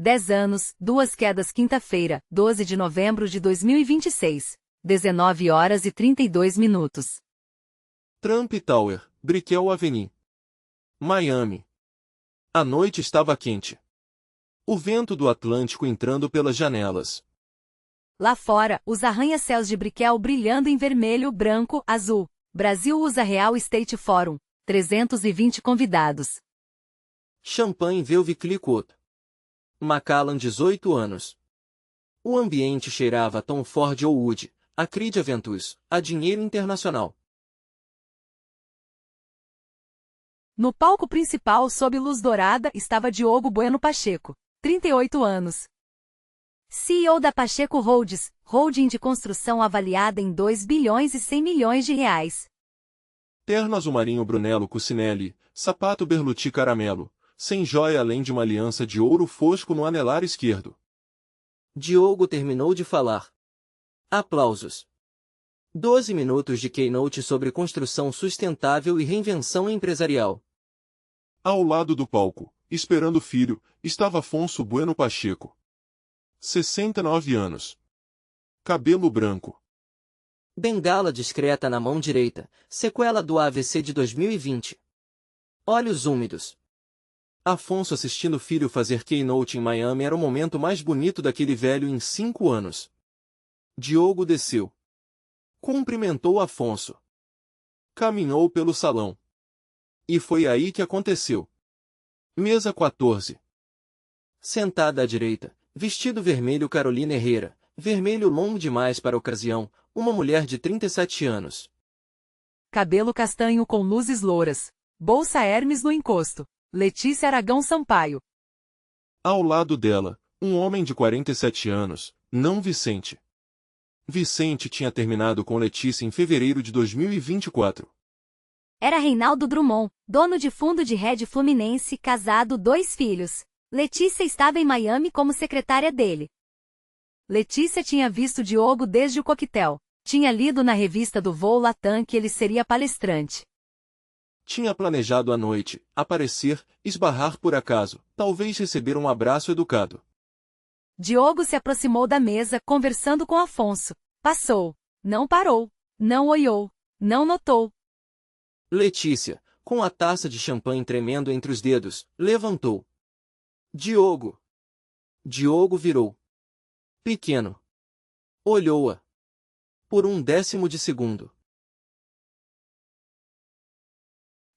10 anos, 2 quedas. Quinta-feira, 12 de novembro de 2026. 19 horas e 32 minutos. Trump Tower, Brickell Avenue, Miami. A noite estava quente. O vento do Atlântico entrando pelas janelas. Lá fora, os arranha-céus de Brickell brilhando em vermelho, branco, azul. Brasil usa Real Estate Forum. 320 convidados. Champagne Velvet Clicquot. Macallan 18 anos. O ambiente cheirava a Tom Ford ou Wood, a Creed Aventus, a dinheiro internacional. No palco principal, sob luz dourada, estava Diogo Bueno Pacheco, 38 anos. CEO da Pacheco Holdings, holding de construção avaliada em 2 bilhões e 100 milhões de reais. Terno azul marinho Brunello Cucinelli, sapato Berluti caramelo, sem joia além de uma aliança de ouro fosco no anelar esquerdo. Diogo terminou de falar. Aplausos. 12 minutos de keynote sobre construção sustentável e reinvenção empresarial. Ao lado do palco, esperando o filho, estava Afonso Bueno Pacheco. 69 anos. Cabelo branco. Bengala discreta na mão direita, sequela do AVC de 2020. Olhos úmidos. Afonso assistindo o filho fazer keynote em Miami era o momento mais bonito daquele velho em 5 anos. Diogo desceu. Cumprimentou Afonso. Caminhou pelo salão. E foi aí que aconteceu. Mesa 14. Sentada à direita, vestido vermelho Carolina Herrera, vermelho longo demais para a ocasião, uma mulher de 37 anos. Cabelo castanho com luzes louras. Bolsa Hermes no encosto. Letícia Aragão Sampaio. Ao lado dela, um homem de 47 anos, não Vicente. Vicente tinha terminado com Letícia em fevereiro de 2024. Era Reinaldo Drummond, dono de fundo de Red Fluminense, casado, 2 filhos. Letícia estava em Miami como secretária dele. Letícia tinha visto Diogo desde o coquetel. Tinha lido na revista do voo Latam que ele seria palestrante. Tinha planejado à noite, aparecer, esbarrar por acaso, talvez receber um abraço educado. Diogo se aproximou da mesa, conversando com Afonso. Passou. Não parou. Não olhou. Não notou. Letícia, com a taça de champanhe tremendo entre os dedos, levantou. Diogo. Diogo virou. Pequeno. Olhou-a. Por 1/10 de segundo.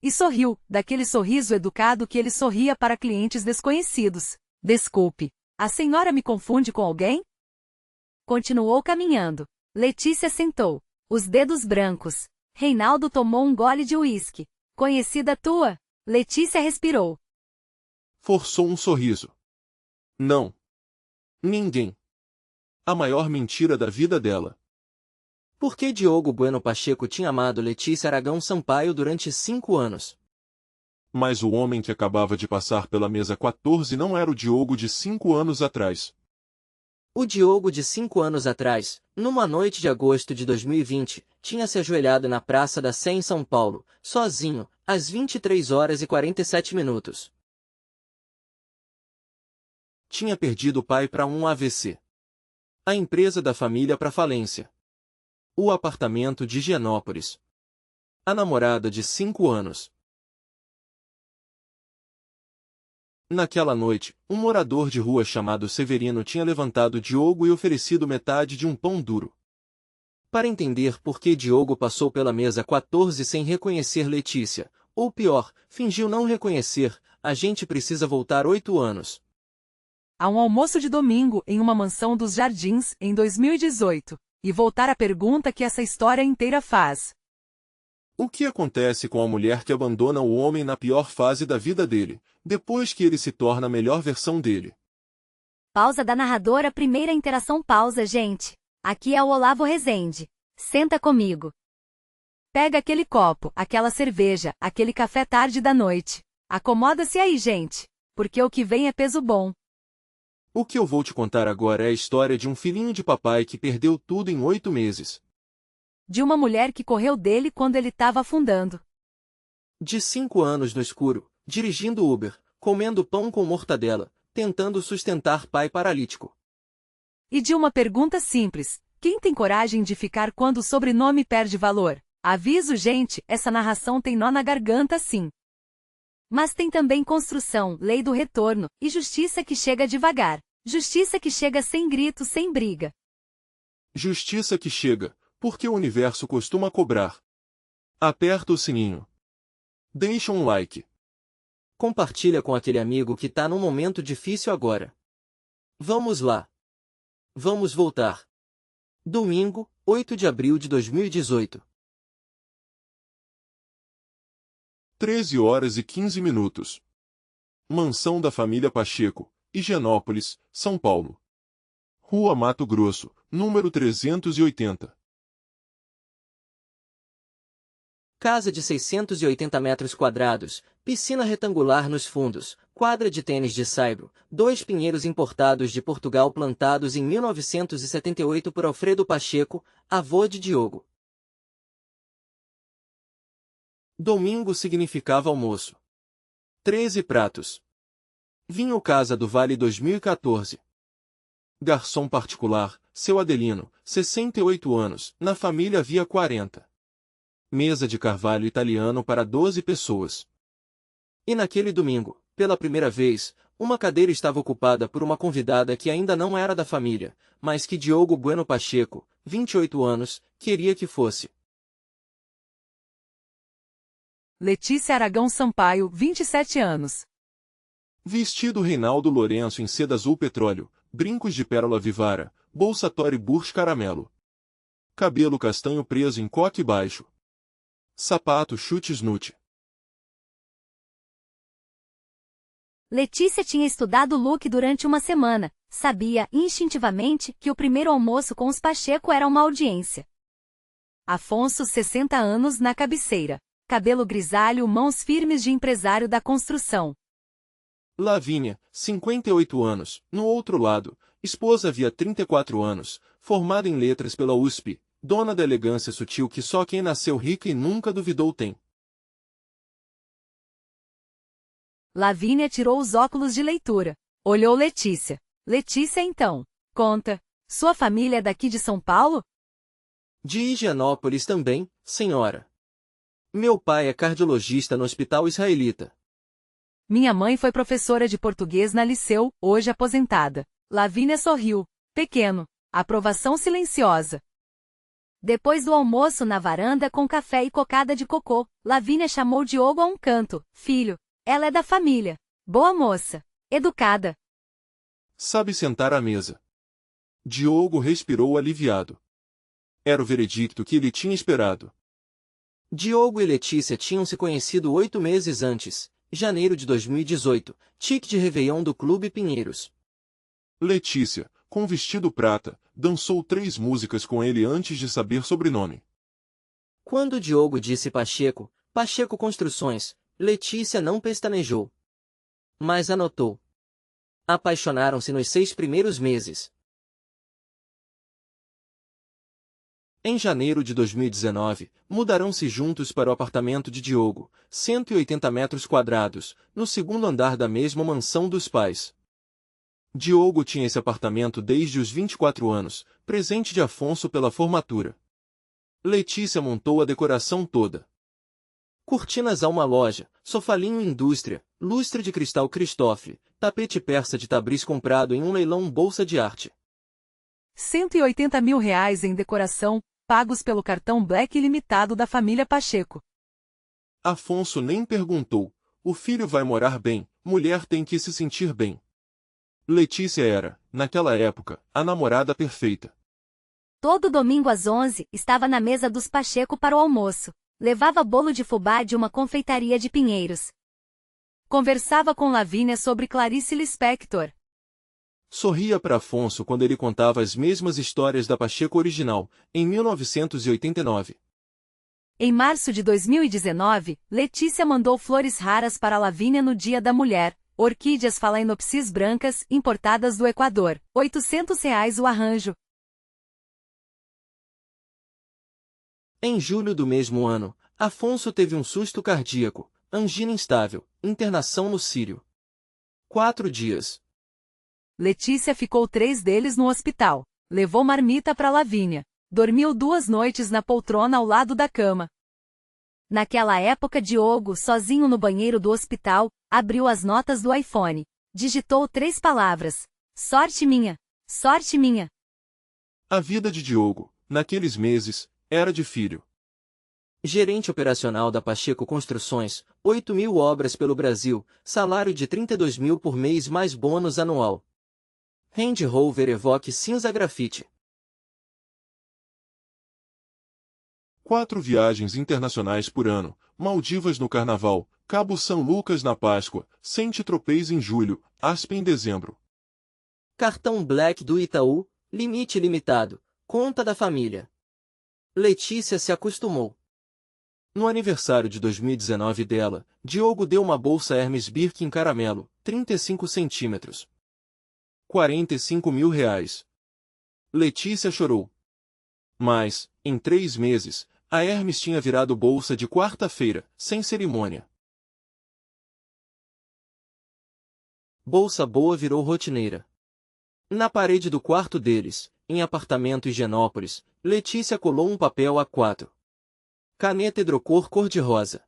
E sorriu, daquele sorriso educado que ele sorria para clientes desconhecidos. Desculpe, a senhora me confunde com alguém? Continuou caminhando. Letícia sentou. Os dedos brancos. Reinaldo tomou um gole de uísque. Conhecida tua? Letícia respirou. Forçou um sorriso. Não. Ninguém. A maior mentira da vida dela. Por que Diogo Bueno Pacheco tinha amado Letícia Aragão Sampaio durante 5 anos? Mas o homem que acabava de passar pela mesa 14 não era o Diogo de 5 anos atrás. O Diogo de 5 anos atrás, numa noite de agosto de 2020, tinha se ajoelhado na Praça da Sé em São Paulo, sozinho, às 23 horas e 47 minutos. Tinha perdido o pai para um AVC. A empresa da família para falência. O apartamento de Higienópolis. A namorada de 5 anos. Naquela noite, um morador de rua chamado Severino tinha levantado Diogo e oferecido metade de um pão duro. Para entender por que Diogo passou pela mesa 14 sem reconhecer Letícia, ou pior, fingiu não reconhecer, a gente precisa voltar 8 anos. A um almoço de domingo em uma mansão dos Jardins, em 2018. E voltar à pergunta que essa história inteira faz. O que acontece com a mulher que abandona o homem na pior fase da vida dele, depois que ele se torna a melhor versão dele? Pausa da narradora. Primeira interação. Pausa, gente. Aqui é o Olavo Rezende. Senta comigo. Pega aquele copo, aquela cerveja, aquele café tarde da noite. Acomoda-se aí, gente. Porque o que vem é peso bom. O que eu vou te contar agora é a história de um filhinho de papai que perdeu tudo em 8 meses. De uma mulher que correu dele quando ele estava afundando. De 5 anos no escuro, dirigindo Uber, comendo pão com mortadela, tentando sustentar pai paralítico. E de uma pergunta simples: quem tem coragem de ficar quando o sobrenome perde valor? Aviso, gente, essa narração tem nó na garganta, sim. Mas tem também construção, lei do retorno, e justiça que chega devagar. Justiça que chega sem grito, sem briga. Justiça que chega, porque o universo costuma cobrar. Aperta o sininho. Deixa um like. Compartilha com aquele amigo que tá num momento difícil agora. Vamos lá. Vamos voltar. Domingo, 8 de abril de 2018. 13h15. Mansão da família Pacheco, Higienópolis, São Paulo. Rua Mato Grosso, número 380. Casa de 680 metros quadrados, piscina retangular nos fundos, quadra de tênis de saibro, 2 pinheiros importados de Portugal plantados em 1978 por Alfredo Pacheco, avô de Diogo. Domingo significava almoço. 13 pratos. Vinho Casa do Vale 2014. Garçom particular, seu Adelino, 68 anos, na família havia 40. Mesa de carvalho italiano para 12 pessoas. E naquele domingo, pela primeira vez, uma cadeira estava ocupada por uma convidada que ainda não era da família, mas que Diogo Bueno Pacheco, 28 anos, queria que fosse. Letícia Aragão Sampaio, 27 anos. Vestido Reinaldo Lourenço em seda azul petróleo, brincos de pérola vivara, bolsa Tory Burch caramelo. Cabelo castanho preso em coque baixo. Sapato chutes nude. Letícia tinha estudado o look durante uma semana. Sabia, instintivamente, que o primeiro almoço com os Pacheco era uma audiência. Afonso, 60 anos, na cabeceira. Cabelo grisalho, mãos firmes de empresário da construção. Lavínia, 58 anos, no outro lado, esposa havia 34 anos, formada em letras pela USP, dona da elegância sutil que só quem nasceu rica e nunca duvidou tem. Lavínia tirou os óculos de leitura. Olhou Letícia. Letícia, então, conta. Sua família é daqui de São Paulo? De Higienópolis também, senhora. Meu pai é cardiologista no hospital israelita. Minha mãe foi professora de português na Liceu, hoje aposentada. Lavínia sorriu. Pequeno. Aprovação silenciosa. Depois do almoço na varanda com café e cocada de cocô, Lavínia chamou Diogo a um canto. Filho, ela é da família. Boa moça. Educada. Sabe sentar à mesa. Diogo respirou aliviado. Era o veredicto que ele tinha esperado. Diogo e Letícia tinham se conhecido 8 meses antes, janeiro de 2018, tique de Réveillon do Clube Pinheiros. Letícia, com vestido prata, dançou 3 músicas com ele antes de saber sobrenome. Quando Diogo disse Pacheco, Pacheco Construções, Letícia não pestanejou. Mas anotou. Apaixonaram-se nos 6 primeiros meses. Em janeiro de 2019, mudaram-se juntos para o apartamento de Diogo, 180 metros quadrados, no segundo andar da mesma mansão dos pais. Diogo tinha esse apartamento desde os 24 anos, presente de Afonso pela formatura. Letícia montou a decoração toda. Cortinas a uma loja, sofalinho indústria, lustre de cristal Christophe, tapete persa de Tabriz comprado em um leilão bolsa de arte. R$ 180 mil em decoração, pagos pelo cartão Black ilimitado da família Pacheco. Afonso nem perguntou. O filho vai morar bem, mulher tem que se sentir bem. Letícia era, naquela época, a namorada perfeita. Todo domingo às 11, estava na mesa dos Pacheco para o almoço. Levava bolo de fubá de uma confeitaria de Pinheiros. Conversava com Lavínia sobre Clarice Lispector. Sorria para Afonso quando ele contava as mesmas histórias da Pacheco original, em 1989. Em março de 2019, Letícia mandou flores raras para Lavínia no Dia da Mulher, orquídeas Phalaenopsis brancas, importadas do Equador, R$ 800 o arranjo. Em julho do mesmo ano, Afonso teve um susto cardíaco, angina instável, internação no Sírio. 4 dias. Letícia ficou 3 deles no hospital. Levou marmita para Lavínia. Dormiu 2 noites na poltrona ao lado da cama. Naquela época, Diogo, sozinho no banheiro do hospital, abriu as notas do iPhone. Digitou 3 palavras. Sorte minha! Sorte minha! A vida de Diogo, naqueles meses, era de filho. Gerente operacional da Pacheco Construções, 8.000 obras pelo Brasil, salário de 32.000 por mês mais bônus anual. Range Rover Evoque cinza grafite. 4 viagens internacionais por ano, Maldivas no Carnaval, Cabo São Lucas na Páscoa, Saint-Tropez em julho, Aspen em dezembro. Cartão Black do Itaú, limite limitado, conta da família. Letícia se acostumou. No aniversário de 2019 dela, Diogo deu uma bolsa Hermes Birkin caramelo, 35 centímetros. R$ 45.000. Letícia chorou. Mas, em 3 meses, a Hermes tinha virado bolsa de quarta-feira, sem cerimônia. Bolsa boa virou rotineira. Na parede do quarto deles, em apartamento Higienópolis, Letícia colou um papel A4. Caneta hidrocor cor-de-rosa.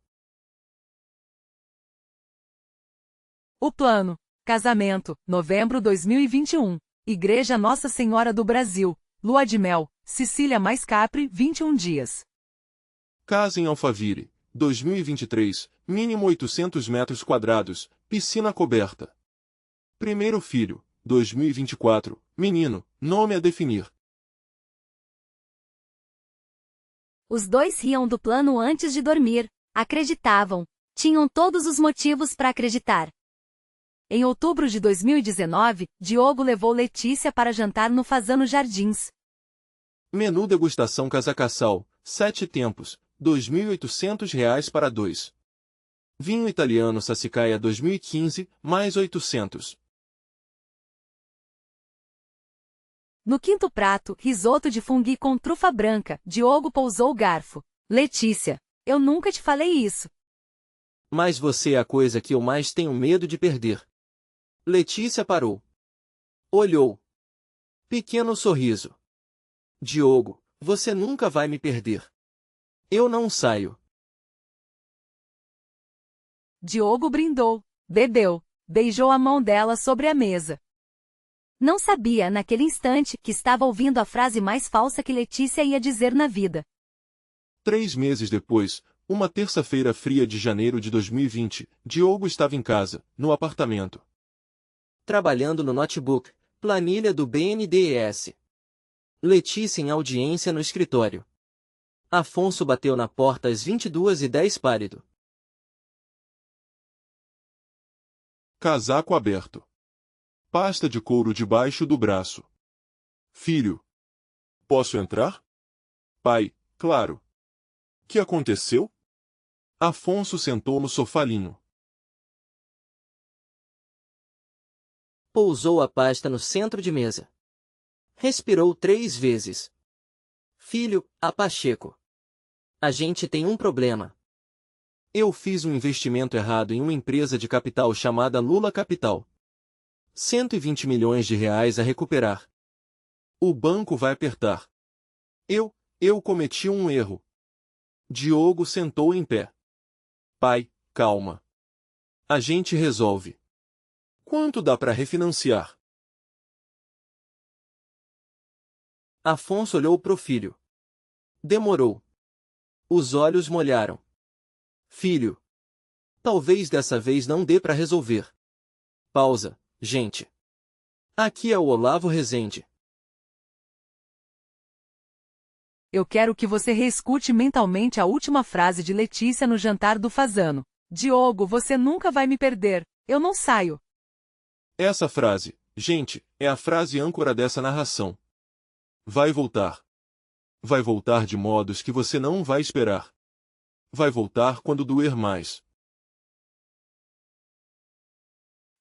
O plano. Casamento, novembro 2021. Igreja Nossa Senhora do Brasil. Lua de mel, Sicília mais Capri, 21 dias. Casa em Alphaville, 2023, mínimo 800 metros quadrados, piscina coberta. Primeiro filho, 2024, menino, nome a definir. Os dois riam do plano antes de dormir. Acreditavam. Tinham todos os motivos para acreditar. Em outubro de 2019, Diogo levou Letícia para jantar no Fazano Jardins. Menu degustação Casacassal, 7 tempos, R$ 2.800 para 2. Vinho italiano Sassicaia 2015, mais 800. No quinto prato, risoto de funghi com trufa branca, Diogo pousou o garfo. Letícia, eu nunca te falei isso. Mas você é a coisa que eu mais tenho medo de perder. Letícia parou. Olhou. Pequeno sorriso. Diogo, você nunca vai me perder. Eu não saio. Diogo brindou, bebeu, beijou a mão dela sobre a mesa. Não sabia, naquele instante, que estava ouvindo a frase mais falsa que Letícia ia dizer na vida. 3 meses depois, uma terça-feira fria de janeiro de 2020, Diogo estava em casa, no apartamento. Trabalhando no notebook, planilha do BNDES. Letícia em audiência no escritório. Afonso bateu na porta às 22h10 pálido. Casaco aberto. Pasta de couro debaixo do braço. Filho. Posso entrar? Pai, claro. Que aconteceu? Afonso sentou no sofalinho. Pousou a pasta no centro de mesa. Respirou 3 vezes. Filho, a Pacheco. A gente tem um problema. Eu fiz um investimento errado em uma empresa de capital chamada Lula Capital. 120 milhões de reais a recuperar. O banco vai apertar. Eu cometi um erro. Diogo sentou em pé. Pai, calma. A gente resolve. Quanto dá para refinanciar? Afonso olhou pro filho. Demorou. Os olhos molharam. Filho. Talvez dessa vez não dê para resolver. Pausa, gente. Aqui é o Olavo Rezende. Eu quero que você reescute mentalmente a última frase de Letícia no jantar do Fazano. Diogo, você nunca vai me perder. Eu não saio. Essa frase, gente, é a frase âncora dessa narração. Vai voltar. Vai voltar de modos que você não vai esperar. Vai voltar quando doer mais.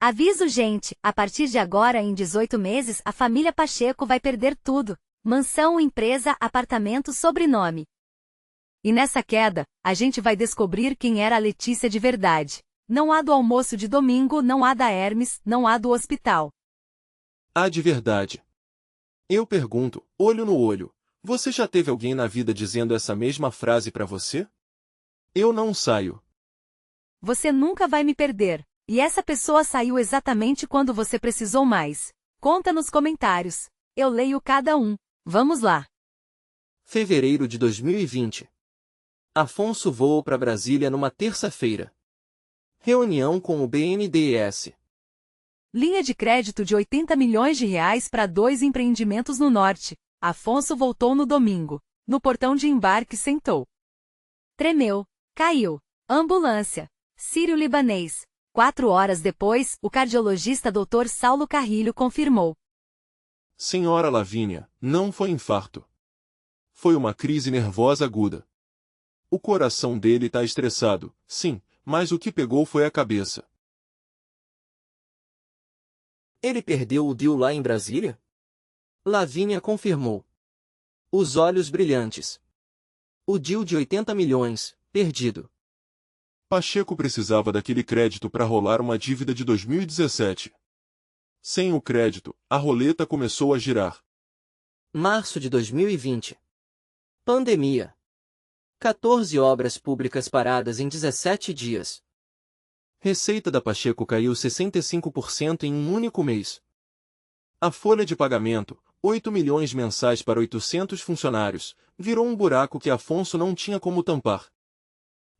Aviso, gente, a partir de agora, em 18 meses, a família Pacheco vai perder tudo. Mansão, empresa, apartamento, sobrenome. E nessa queda, a gente vai descobrir quem era a Letícia de verdade. Não há do almoço de domingo, não há da Hermes, não há do hospital. Ah, de verdade. Eu pergunto, olho no olho, você já teve alguém na vida dizendo essa mesma frase pra você? Eu não saio. Você nunca vai me perder. E essa pessoa saiu exatamente quando você precisou mais. Conta nos comentários. Eu leio cada um. Vamos lá. Fevereiro de 2020. Afonso voou para Brasília numa terça-feira. Reunião com o BNDES. Linha de crédito de 80 milhões de reais para 2 empreendimentos no norte. Afonso voltou no domingo. No portão de embarque sentou. Tremeu. Caiu. Ambulância. Sírio-libanês. 4 horas depois, o cardiologista Dr. Saulo Carrilho confirmou. Senhora Lavínia, não foi infarto. Foi uma crise nervosa aguda. O coração dele tá estressado, sim, mas o que pegou foi a cabeça. Ele perdeu o deal lá em Brasília? Lavínia confirmou. Os olhos brilhantes. O deal de 80 milhões, perdido. Pacheco precisava daquele crédito para rolar uma dívida de 2017. Sem o crédito, a roleta começou a girar. Março de 2020. Pandemia. 14 obras públicas paradas em 17 dias. Receita da Pacheco caiu 65% em um único mês. A folha de pagamento, 8 milhões mensais para 800 funcionários, virou um buraco que Afonso não tinha como tampar.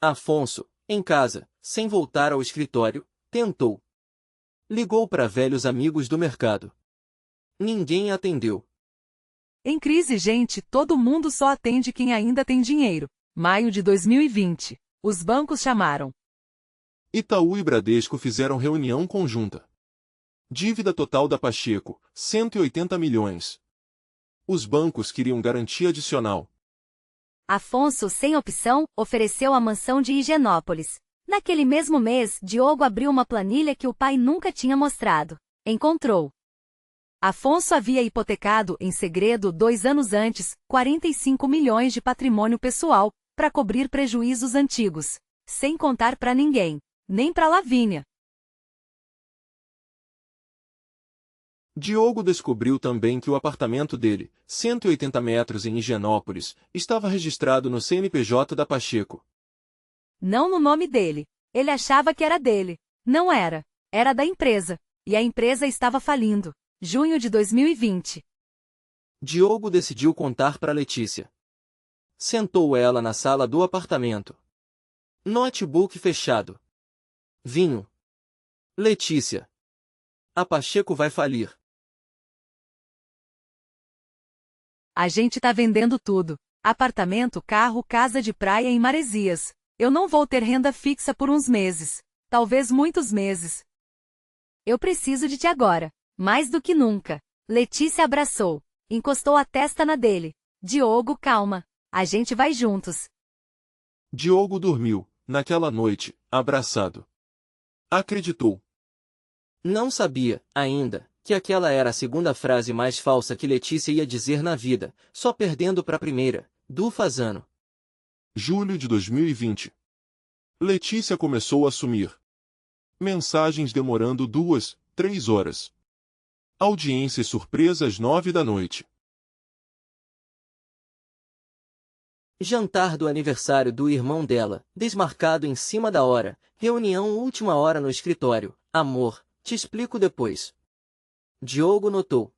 Afonso, em casa, sem voltar ao escritório, tentou. Ligou para velhos amigos do mercado. Ninguém atendeu. Em crise, gente, todo mundo só atende quem ainda tem dinheiro. Maio de 2020. Os bancos chamaram. Itaú e Bradesco fizeram reunião conjunta. Dívida total da Pacheco, 180 milhões. Os bancos queriam garantia adicional. Afonso, sem opção, ofereceu a mansão de Higienópolis. Naquele mesmo mês, Diogo abriu uma planilha que o pai nunca tinha mostrado. Encontrou. Afonso havia hipotecado, em segredo 2 anos antes, 45 milhões de patrimônio pessoal, para cobrir prejuízos antigos. Sem contar para ninguém. Nem para Lavínia. Diogo descobriu também que o apartamento dele, 180 metros em Higienópolis, estava registrado no CNPJ da Pacheco. Não no nome dele. Ele achava que era dele. Não era. Era da empresa. E a empresa estava falindo. Junho de 2020. Diogo decidiu contar para Letícia. Sentou ela na sala do apartamento. Notebook fechado. Vinho. Letícia. A Pacheco vai falir. A gente tá vendendo tudo. Apartamento, carro, casa de praia em Maresias. Eu não vou ter renda fixa por uns meses. Talvez muitos meses. Eu preciso de ti agora. Mais do que nunca. Letícia abraçou. Encostou a testa na dele. Diogo, calma. A gente vai juntos. Diogo dormiu, naquela noite, abraçado. Acreditou. Não sabia, ainda, que aquela era a segunda frase mais falsa que Letícia ia dizer na vida, só perdendo para a primeira, do Fazano. Julho de 2020. Letícia começou a sumir. Mensagens demorando 2, 3 horas. Audiência surpresa às 9 da noite. Jantar do aniversário do irmão dela, desmarcado em cima da hora, reunião última hora no escritório, amor, te explico depois. Diogo notou.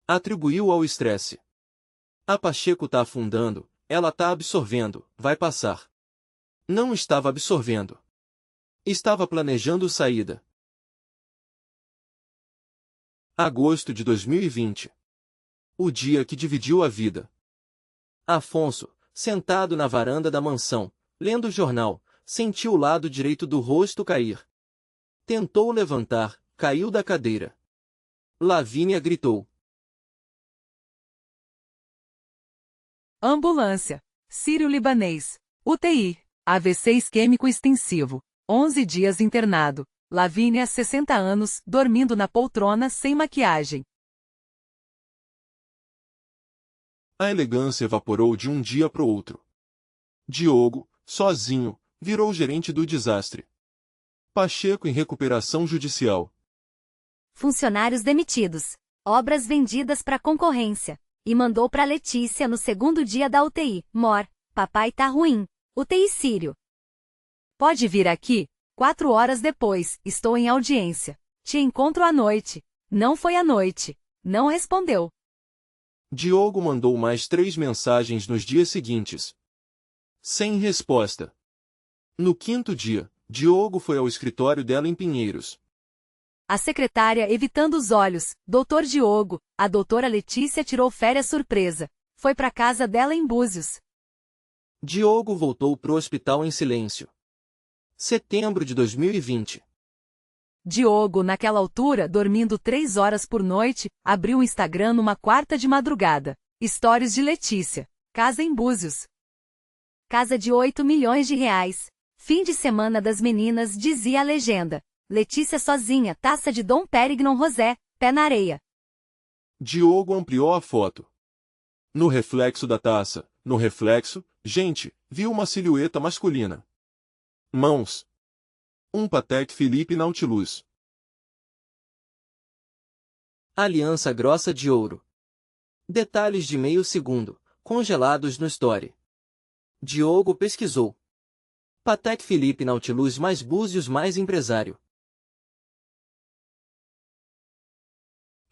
Atribuiu ao estresse. A Pacheco tá afundando, ela tá absorvendo, vai passar. Não estava absorvendo. Estava planejando saída. Agosto de 2020. O dia que dividiu a vida. Afonso, sentado na varanda da mansão, lendo o jornal, sentiu o lado direito do rosto cair. Tentou levantar, caiu da cadeira. Lavínia gritou. Ambulância. Sírio-libanês. UTI. AVC isquêmico extensivo. 11 dias internado. Lavínia, 60 anos, dormindo na poltrona sem maquiagem. A elegância evaporou de um dia pro outro. Diogo, sozinho, virou gerente do desastre. Pacheco em recuperação judicial. funcionários demitidos, obras vendidas para concorrência. E mandou para Letícia no segundo dia da UTI. Mor, papai tá ruim. UTI Sírio. Pode vir aqui? 4 horas depois, estou em audiência. Te encontro à noite. Não foi à noite. Não respondeu. Diogo mandou mais 3 mensagens nos dias seguintes. Sem resposta. No 5º dia, Diogo foi ao escritório dela em Pinheiros. A secretária evitando os olhos. Doutor Diogo, a doutora Letícia tirou férias surpresa. Foi para casa dela em Búzios. Diogo voltou pro hospital em silêncio. Setembro de 2020. Diogo, naquela altura, dormindo 3 horas por noite, abriu o Instagram numa quarta de madrugada. Stories de Letícia. Casa em Búzios. Casa de 8 milhões de reais. Fim de semana das meninas, dizia a legenda. Letícia sozinha, taça de Dom Pérignon Rosé, pé na areia. Diogo ampliou a foto. No reflexo da taça, no reflexo, gente, viu uma silhueta masculina. Mãos. Um Patek Philippe Nautilus. Aliança grossa de ouro. Detalhes de meio segundo, congelados no story. Diogo pesquisou. Patek Philippe Nautilus mais Búzios mais empresário.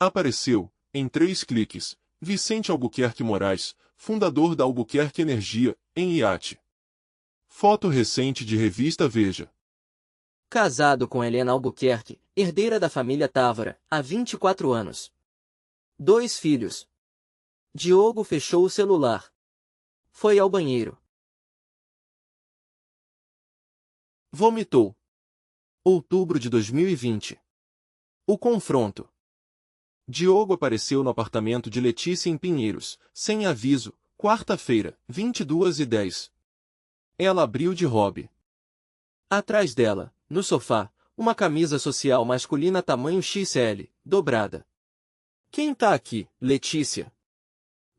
Apareceu, em 3 cliques, Vicente Albuquerque Moraes, fundador da Albuquerque Energia, em iate. Foto recente de revista Veja. Casado com Helena Albuquerque, herdeira da família Távora, há 24 anos. 2 filhos. Diogo fechou o celular. Foi ao banheiro. Vomitou. Outubro de 2020. O confronto. Diogo apareceu no apartamento de Letícia em Pinheiros, sem aviso, quarta-feira, 22h10. Ela abriu de hobby. Atrás dela, no sofá, uma camisa social masculina tamanho XL, dobrada. Quem tá aqui, Letícia?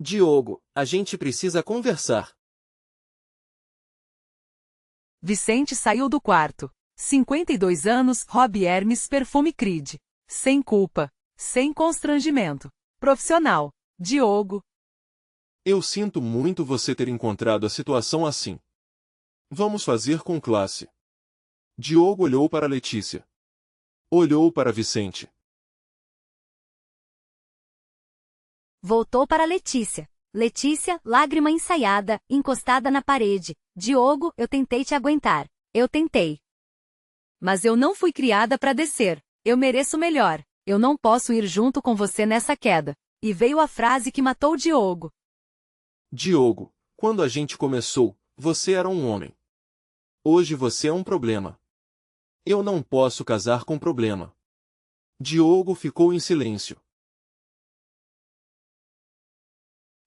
Diogo, a gente precisa conversar. Vicente saiu do quarto. 52 anos, Hobby Hermes Perfume Creed. Sem culpa. Sem constrangimento. Profissional. Diogo. Eu sinto muito você ter encontrado a situação assim. Vamos fazer com classe. Diogo olhou para Letícia. Olhou para Vicente. Voltou para Letícia. Letícia, lágrima ensaiada, encostada na parede. Diogo, eu tentei te aguentar. Eu tentei. Mas eu não fui criada para descer. Eu mereço melhor. Eu não posso ir junto com você nessa queda. E veio a frase que matou Diogo. Diogo, quando a gente começou, você era um homem. Hoje você é um problema. Eu não posso casar com problema. Diogo ficou em silêncio.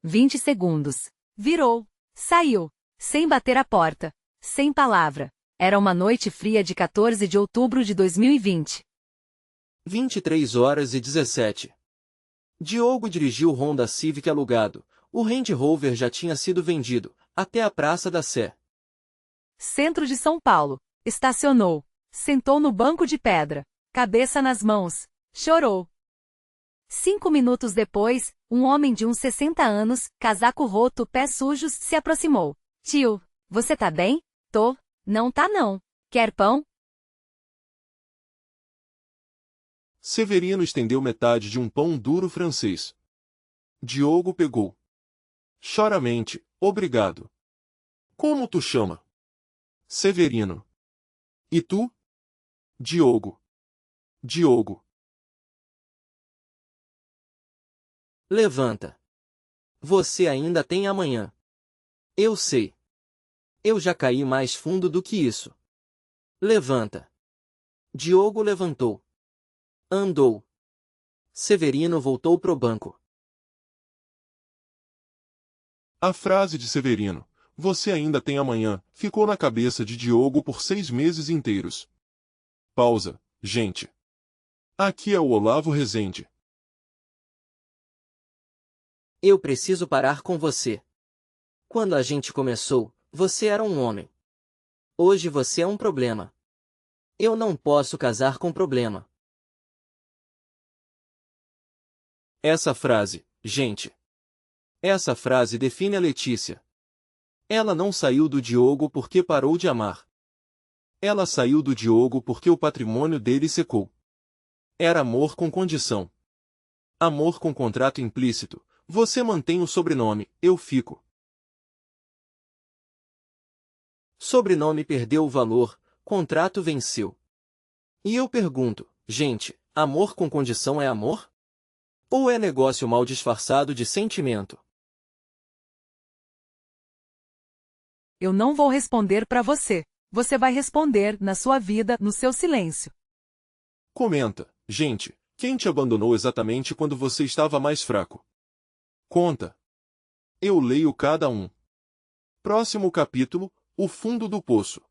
20 segundos. Virou. Saiu. Sem bater a porta. Sem palavra. Era uma noite fria de 14 de outubro de 2020. 23h17. Diogo dirigiu o Honda Civic alugado. O Range Rover já tinha sido vendido, até a Praça da Sé. Centro de São Paulo. Estacionou. Sentou no banco de pedra. Cabeça nas mãos. Chorou. 5 minutos depois, um homem de uns 60 anos, casaco roto, pés sujos, se aproximou. Tio, você tá bem? Tô. Não tá não. Quer pão? Severino estendeu metade de um pão duro francês. Diogo pegou. Choramente, obrigado. Como tu chama? Severino. E tu? Diogo. Diogo. Levanta. Você ainda tem amanhã. Eu sei. Eu já caí mais fundo do que isso. Levanta. Diogo levantou. Andou. Severino voltou pro banco. A frase de Severino, você ainda tem amanhã, ficou na cabeça de Diogo por 6 meses inteiros. Pausa, gente. Aqui é o Olavo Rezende. Eu preciso parar com você. Quando a gente começou, você era um homem. Hoje você é um problema. Eu não posso casar com problema. Essa frase, gente. Essa frase define a Letícia. Ela não saiu do Diogo porque parou de amar. Ela saiu do Diogo porque o patrimônio dele secou. Era amor com condição. Amor com contrato implícito. Você mantém o sobrenome, eu fico. Sobrenome perdeu o valor, contrato venceu. E eu pergunto, gente, amor com condição é amor? Ou é negócio mal disfarçado de sentimento? Eu não vou responder para você. Você vai responder, na sua vida, no seu silêncio. Comenta, gente, quem te abandonou exatamente quando você estava mais fraco? Conta. Eu leio cada um. Próximo capítulo, o fundo do poço.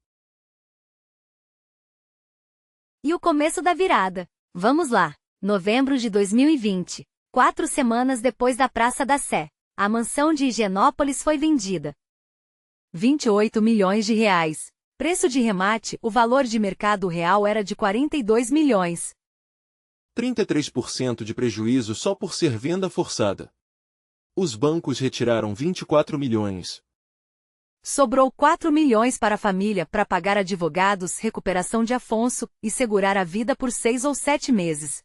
E o começo da virada. Vamos lá. Novembro de 2020. 4 semanas depois da Praça da Sé. A mansão de Higienópolis foi vendida. 28 milhões de reais. Preço de remate, o valor de mercado real era de 42 milhões. 33% de prejuízo só por ser venda forçada. Os bancos retiraram 24 milhões. Sobrou 4 milhões para a família para pagar advogados, recuperação de Afonso e segurar a vida por 6 ou 7 meses.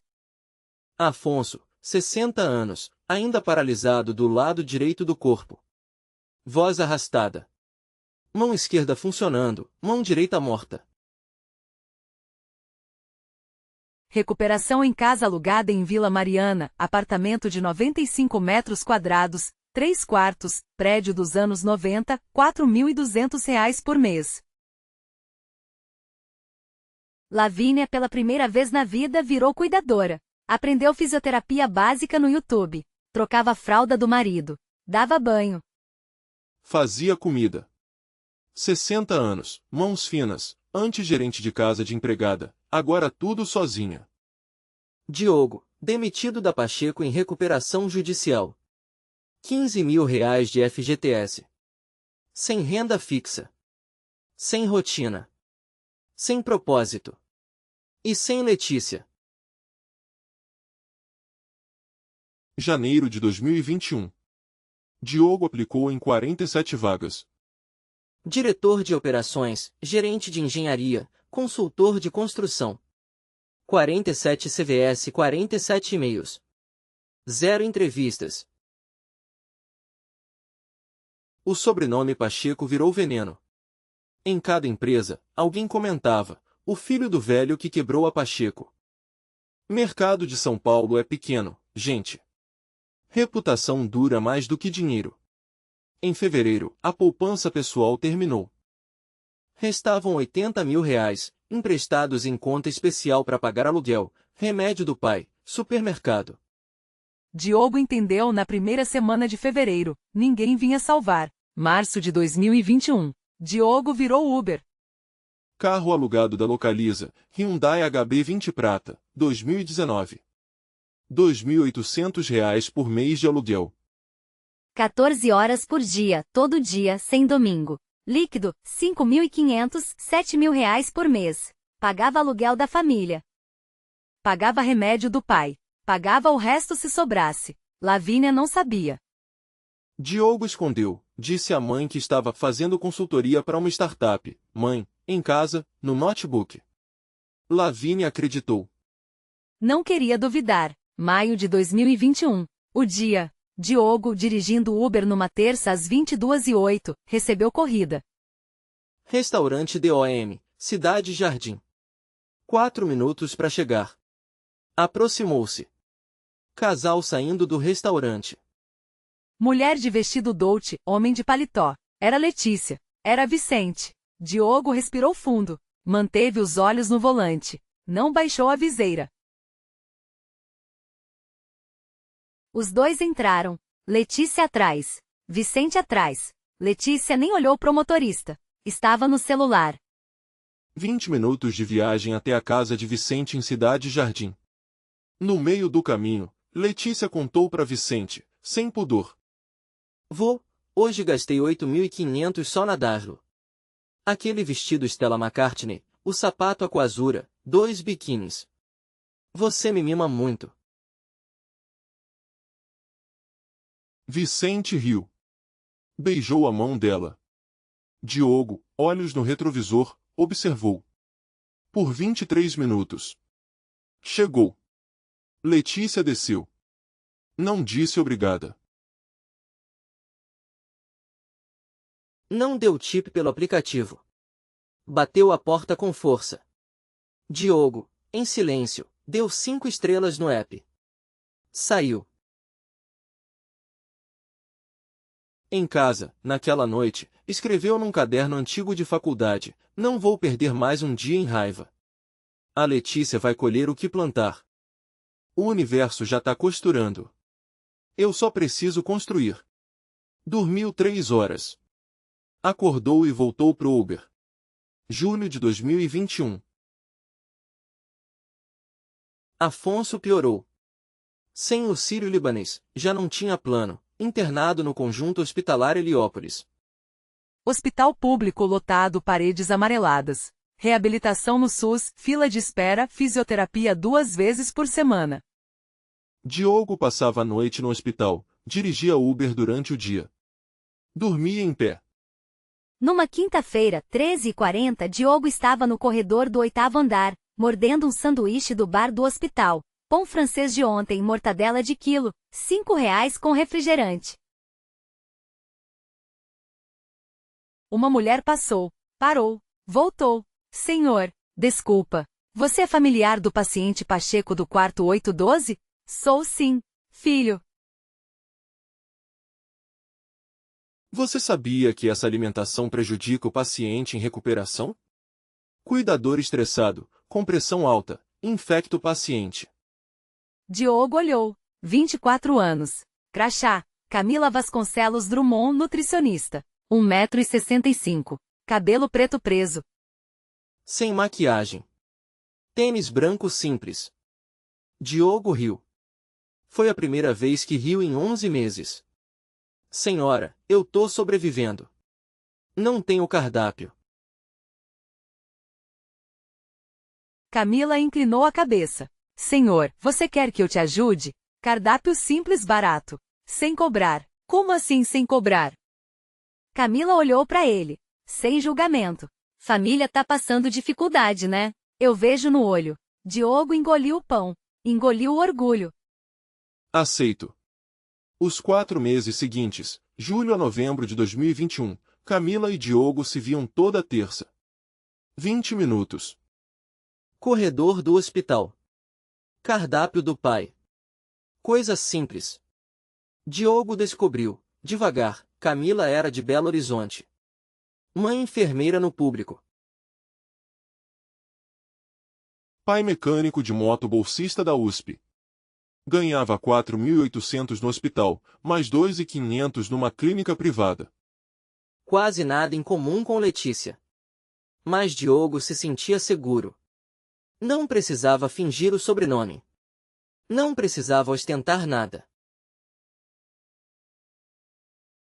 Afonso, 60 anos, ainda paralisado do lado direito do corpo. Voz arrastada. Mão esquerda funcionando, mão direita morta. Recuperação em casa alugada em Vila Mariana, apartamento de 95 metros quadrados, 3 quartos, prédio dos anos 90, R$ 4.200 por mês. Lavínia pela primeira vez na vida virou cuidadora. Aprendeu fisioterapia básica no YouTube. Trocava a fralda do marido. Dava banho. Fazia comida. 60 anos, mãos finas, antes gerente de casa de empregada, agora tudo sozinha. Diogo, demitido da Pacheco em recuperação judicial. 15 mil reais de FGTS. Sem renda fixa. Sem rotina. Sem propósito. E sem Letícia. Janeiro de 2021. Diogo aplicou em 47 vagas. Diretor de operações, gerente de engenharia, consultor de construção. 47 CVS, 47 e-mails. 0 entrevistas. O sobrenome Pacheco virou veneno. Em cada empresa, alguém comentava, o filho do velho que quebrou a Pacheco. Mercado de São Paulo é pequeno, gente. Reputação dura mais do que dinheiro. Em fevereiro, a poupança pessoal terminou. Restavam 80 mil reais, emprestados em conta especial para pagar aluguel, remédio do pai, supermercado. Diogo entendeu na primeira semana de fevereiro, ninguém vinha salvar. Março de 2021. Diogo virou Uber. Carro alugado da Localiza, Hyundai HB20 Prata, 2019. R$ 2.800 por mês de aluguel. 14 horas por dia, todo dia, sem domingo. Líquido, 5.500, 7.000 reais por mês. Pagava aluguel da família. Pagava remédio do pai. Pagava o resto se sobrasse. Lavínia não sabia. Diogo escondeu, disse à mãe que estava fazendo consultoria para uma startup. Mãe, em casa, no notebook. Lavínia acreditou. Não queria duvidar. Maio de 2021. O dia. Diogo, dirigindo Uber numa terça às 22h08, recebeu corrida. Restaurante DOM, Cidade Jardim. 4 minutos para chegar. Aproximou-se. Casal saindo do restaurante. Mulher de vestido Dolce, homem de paletó. Era Letícia. Era Vicente. Diogo respirou fundo. Manteve os olhos no volante. Não baixou a viseira. Os dois entraram. Letícia atrás. Vicente atrás. Letícia nem olhou pro motorista. Estava no celular. 20 minutos de viagem até a casa de Vicente em Cidade Jardim. No meio do caminho, Letícia contou para Vicente, sem pudor. Hoje gastei 8.500 só na Darlo. Aquele vestido Stella McCartney, o sapato Aquazura, 2 biquínis. Você me mima muito. Vicente riu. Beijou a mão dela. Diogo, olhos no retrovisor, observou. Por 23 minutos. Chegou. Letícia desceu. Não disse obrigada. Não deu tip pelo aplicativo. Bateu a porta com força. Diogo, em silêncio, deu 5 estrelas no app. Saiu. Em casa, naquela noite, escreveu num caderno antigo de faculdade: não vou perder mais um dia em raiva. A Letícia vai colher o que plantar. O universo já tá costurando. Eu só preciso construir. Dormiu 3 horas. Acordou e voltou pro Uber. Julho de 2021. Afonso piorou. Sem o sírio-libanês, já não tinha plano, internado no conjunto hospitalar Heliópolis. Hospital público lotado, paredes amareladas. Reabilitação no SUS, fila de espera, fisioterapia 2 vezes por semana. Diogo passava a noite no hospital, dirigia Uber durante o dia. Dormia em pé. Numa quinta-feira, 13h40, Diogo estava no corredor do 8º andar, mordendo um sanduíche do bar do hospital. Pão francês de ontem, mortadela de quilo, R$5 com refrigerante. Uma mulher passou, parou, voltou. Senhor, desculpa. Você é familiar do paciente Pacheco do quarto 812? Sou sim, filho. Você sabia que essa alimentação prejudica o paciente em recuperação? Cuidador estressado, com pressão alta, infecta o paciente. Diogo olhou. 24 anos. Crachá. Camila Vasconcelos Drummond, nutricionista. 1,65 m. Cabelo preto preso. Sem maquiagem. Tênis branco simples. Diogo riu. Foi a primeira vez que riu em 11 meses. Senhora, eu tô sobrevivendo. Não tenho cardápio. Camila inclinou a cabeça. Senhor, você quer que eu te ajude? Cardápio simples barato. Sem cobrar. Como assim sem cobrar? Camila olhou para ele. Sem julgamento. Família tá passando dificuldade, né? Eu vejo no olho. Diogo engoliu o pão. Engoliu o orgulho. Aceito. Os 4 meses seguintes, julho a novembro de 2021, Camila e Diogo se viam toda terça. 20 minutos. Corredor do hospital. Cardápio do pai. Coisa simples. Diogo descobriu, devagar, Camila era de Belo Horizonte. Mãe enfermeira no público. Pai mecânico de moto, bolsista da USP. Ganhava 4.800 no hospital, mais 2.500 numa clínica privada. Quase nada em comum com Letícia. Mas Diogo se sentia seguro. Não precisava fingir o sobrenome. Não precisava ostentar nada.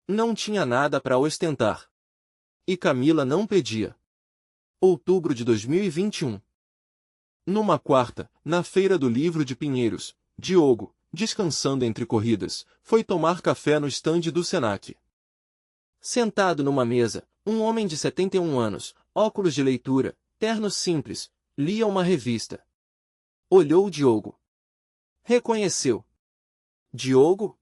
Não tinha nada para ostentar. E Camila não pedia. Outubro de 2021. Numa quarta, na Feira do Livro de Pinheiros, Diogo, descansando entre corridas, foi tomar café no estande do Senac. Sentado numa mesa, um homem de 71 anos, óculos de leitura, terno simples, lia uma revista. Olhou Diogo. Reconheceu. Diogo?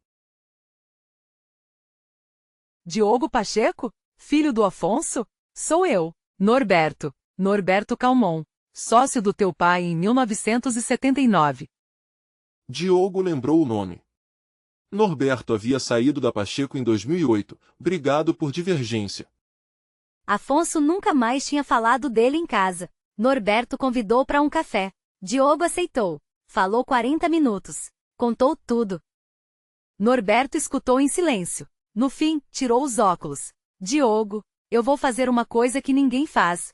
Diogo Pacheco? Filho do Afonso? Sou eu, Norberto. Norberto Calmon. Sócio do teu pai em 1979. Diogo lembrou o nome. Norberto havia saído da Pacheco em 2008, brigado por divergência. Afonso nunca mais tinha falado dele em casa. Norberto convidou para um café. Diogo aceitou. Falou 40 minutos. Contou tudo. Norberto escutou em silêncio. No fim, tirou os óculos. Diogo, eu vou fazer uma coisa que ninguém faz.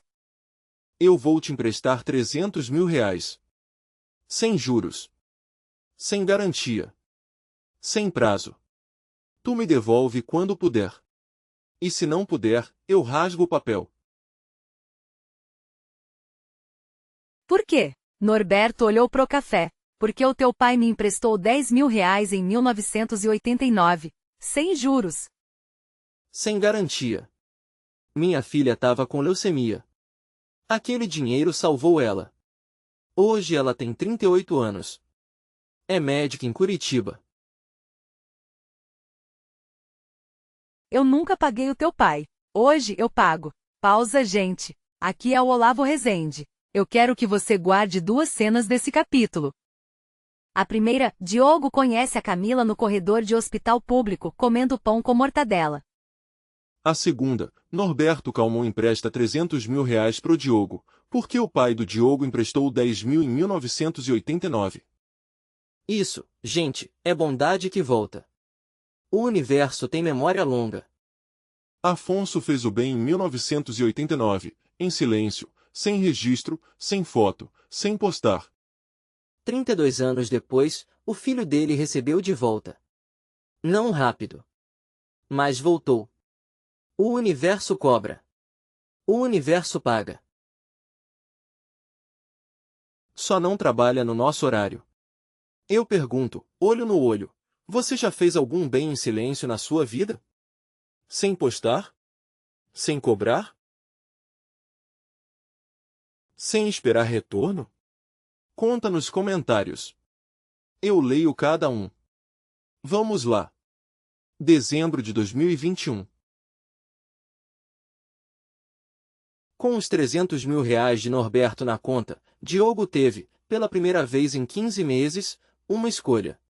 Eu vou te emprestar R$300 mil. Sem juros. Sem garantia. Sem prazo. Tu me devolve quando puder. E se não puder, eu rasgo o papel. Por quê? Norberto olhou pro café. Porque o teu pai me emprestou R$10 mil em 1989. sem juros. Sem garantia. Minha filha estava com leucemia. Aquele dinheiro salvou ela. Hoje ela tem 38 anos. É médica em Curitiba. Eu nunca paguei o teu pai. Hoje eu pago. Pausa, gente. Aqui é o Olavo Rezende. Eu quero que você guarde duas cenas desse capítulo. A primeira, Diogo conhece a Camila no corredor de hospital público, comendo pão com mortadela. A segunda, Norberto Calmon empresta 300 mil reais pro Diogo, porque o pai do Diogo emprestou 10 mil em 1989. Isso, gente, é bondade que volta. O universo tem memória longa. Afonso fez o bem em 1989, em silêncio, sem registro, sem foto, sem postar. 32 anos depois, o filho dele recebeu de volta. Não rápido. Mas voltou. O universo cobra. O universo paga. Só não trabalha no nosso horário. Eu pergunto, olho no olho, você já fez algum bem em silêncio na sua vida? Sem postar? Sem cobrar? Sem esperar retorno? Conta nos comentários. Eu leio cada um. Vamos lá. Dezembro de 2021. Com os 300 mil reais de Norberto na conta, Diogo teve, pela primeira vez em 15 meses, uma escolha.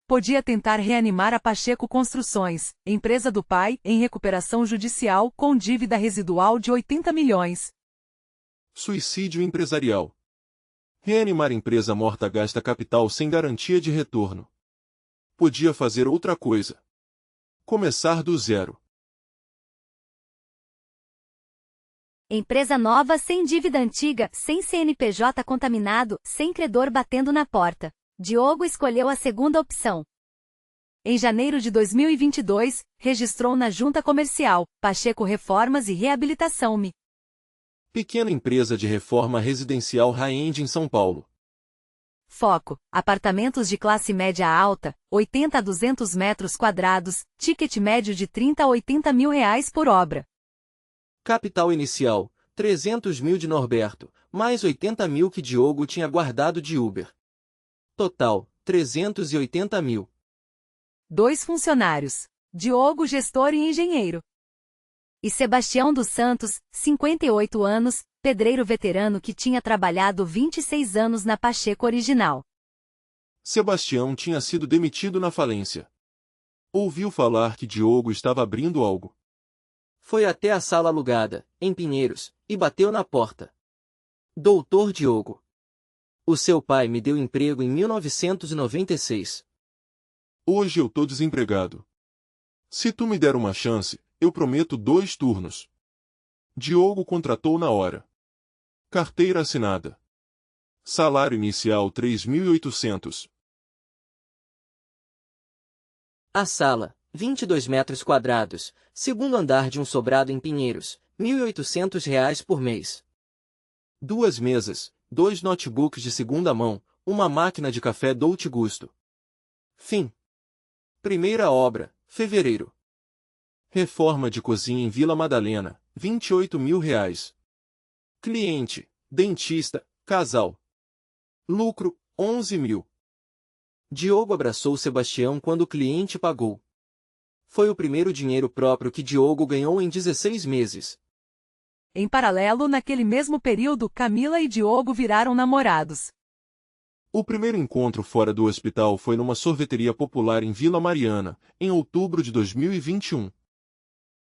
Podia tentar reanimar a Pacheco Construções, empresa do pai, em recuperação judicial com dívida residual de 80 milhões. Suicídio empresarial. Reanimar empresa morta gasta capital sem garantia de retorno. Podia fazer outra coisa. Começar do zero. Empresa nova sem dívida antiga, sem CNPJ contaminado, sem credor batendo na porta. Diogo escolheu a segunda opção. Em janeiro de 2022, registrou na Junta Comercial, Pacheco Reformas e Reabilitação MI. Pequena empresa de reforma residencial high-end em São Paulo. Foco: apartamentos de classe média alta, 80 a 200 metros quadrados, ticket médio de 30 a 80 mil reais por obra. Capital inicial, 300 mil de Norberto, mais 80 mil que Diogo tinha guardado de Uber. Total, 380 mil. 2 funcionários: Diogo, gestor e engenheiro. E Sebastião dos Santos, 58 anos, pedreiro veterano que tinha trabalhado 26 anos na Pacheco original. Sebastião tinha sido demitido na falência. Ouviu falar que Diogo estava abrindo algo. Foi até a sala alugada, em Pinheiros, e bateu na porta. Doutor Diogo. O seu pai me deu emprego em 1996. Hoje eu tô desempregado. Se tu me der uma chance, eu prometo 2 turnos. Diogo contratou na hora. Carteira assinada. Salário inicial 3.800. A sala, 22 metros quadrados, segundo andar de um sobrado em Pinheiros, R$ 1.800 por mês. 2 mesas, 2 notebooks de segunda mão, uma máquina de café Dolce Gusto. Fim. Primeira obra, fevereiro. Reforma de cozinha em Vila Madalena, 28 mil reais. Cliente, dentista, casal. Lucro, 11 mil. Diogo abraçou Sebastião quando o cliente pagou. Foi o primeiro dinheiro próprio que Diogo ganhou em 16 meses. Em paralelo, naquele mesmo período, Camila e Diogo viraram namorados. O primeiro encontro fora do hospital foi numa sorveteria popular em Vila Mariana, em outubro de 2021.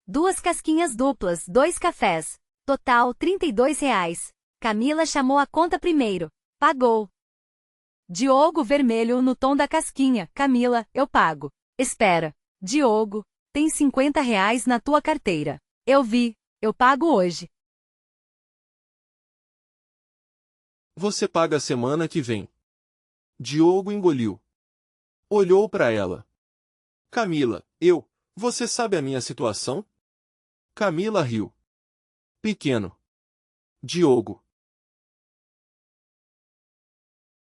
2 casquinhas duplas, 2 cafés. Total, R$ 32 reais. Camila chamou a conta primeiro. Pagou. Diogo, vermelho no tom da casquinha. Camila, eu pago. Espera. Diogo, tem 50 reais na tua carteira. Eu vi. Eu pago hoje. Você paga semana que vem. Diogo engoliu. Olhou para ela. Camila, você sabe a minha situação? Camila riu. Pequeno. Diogo.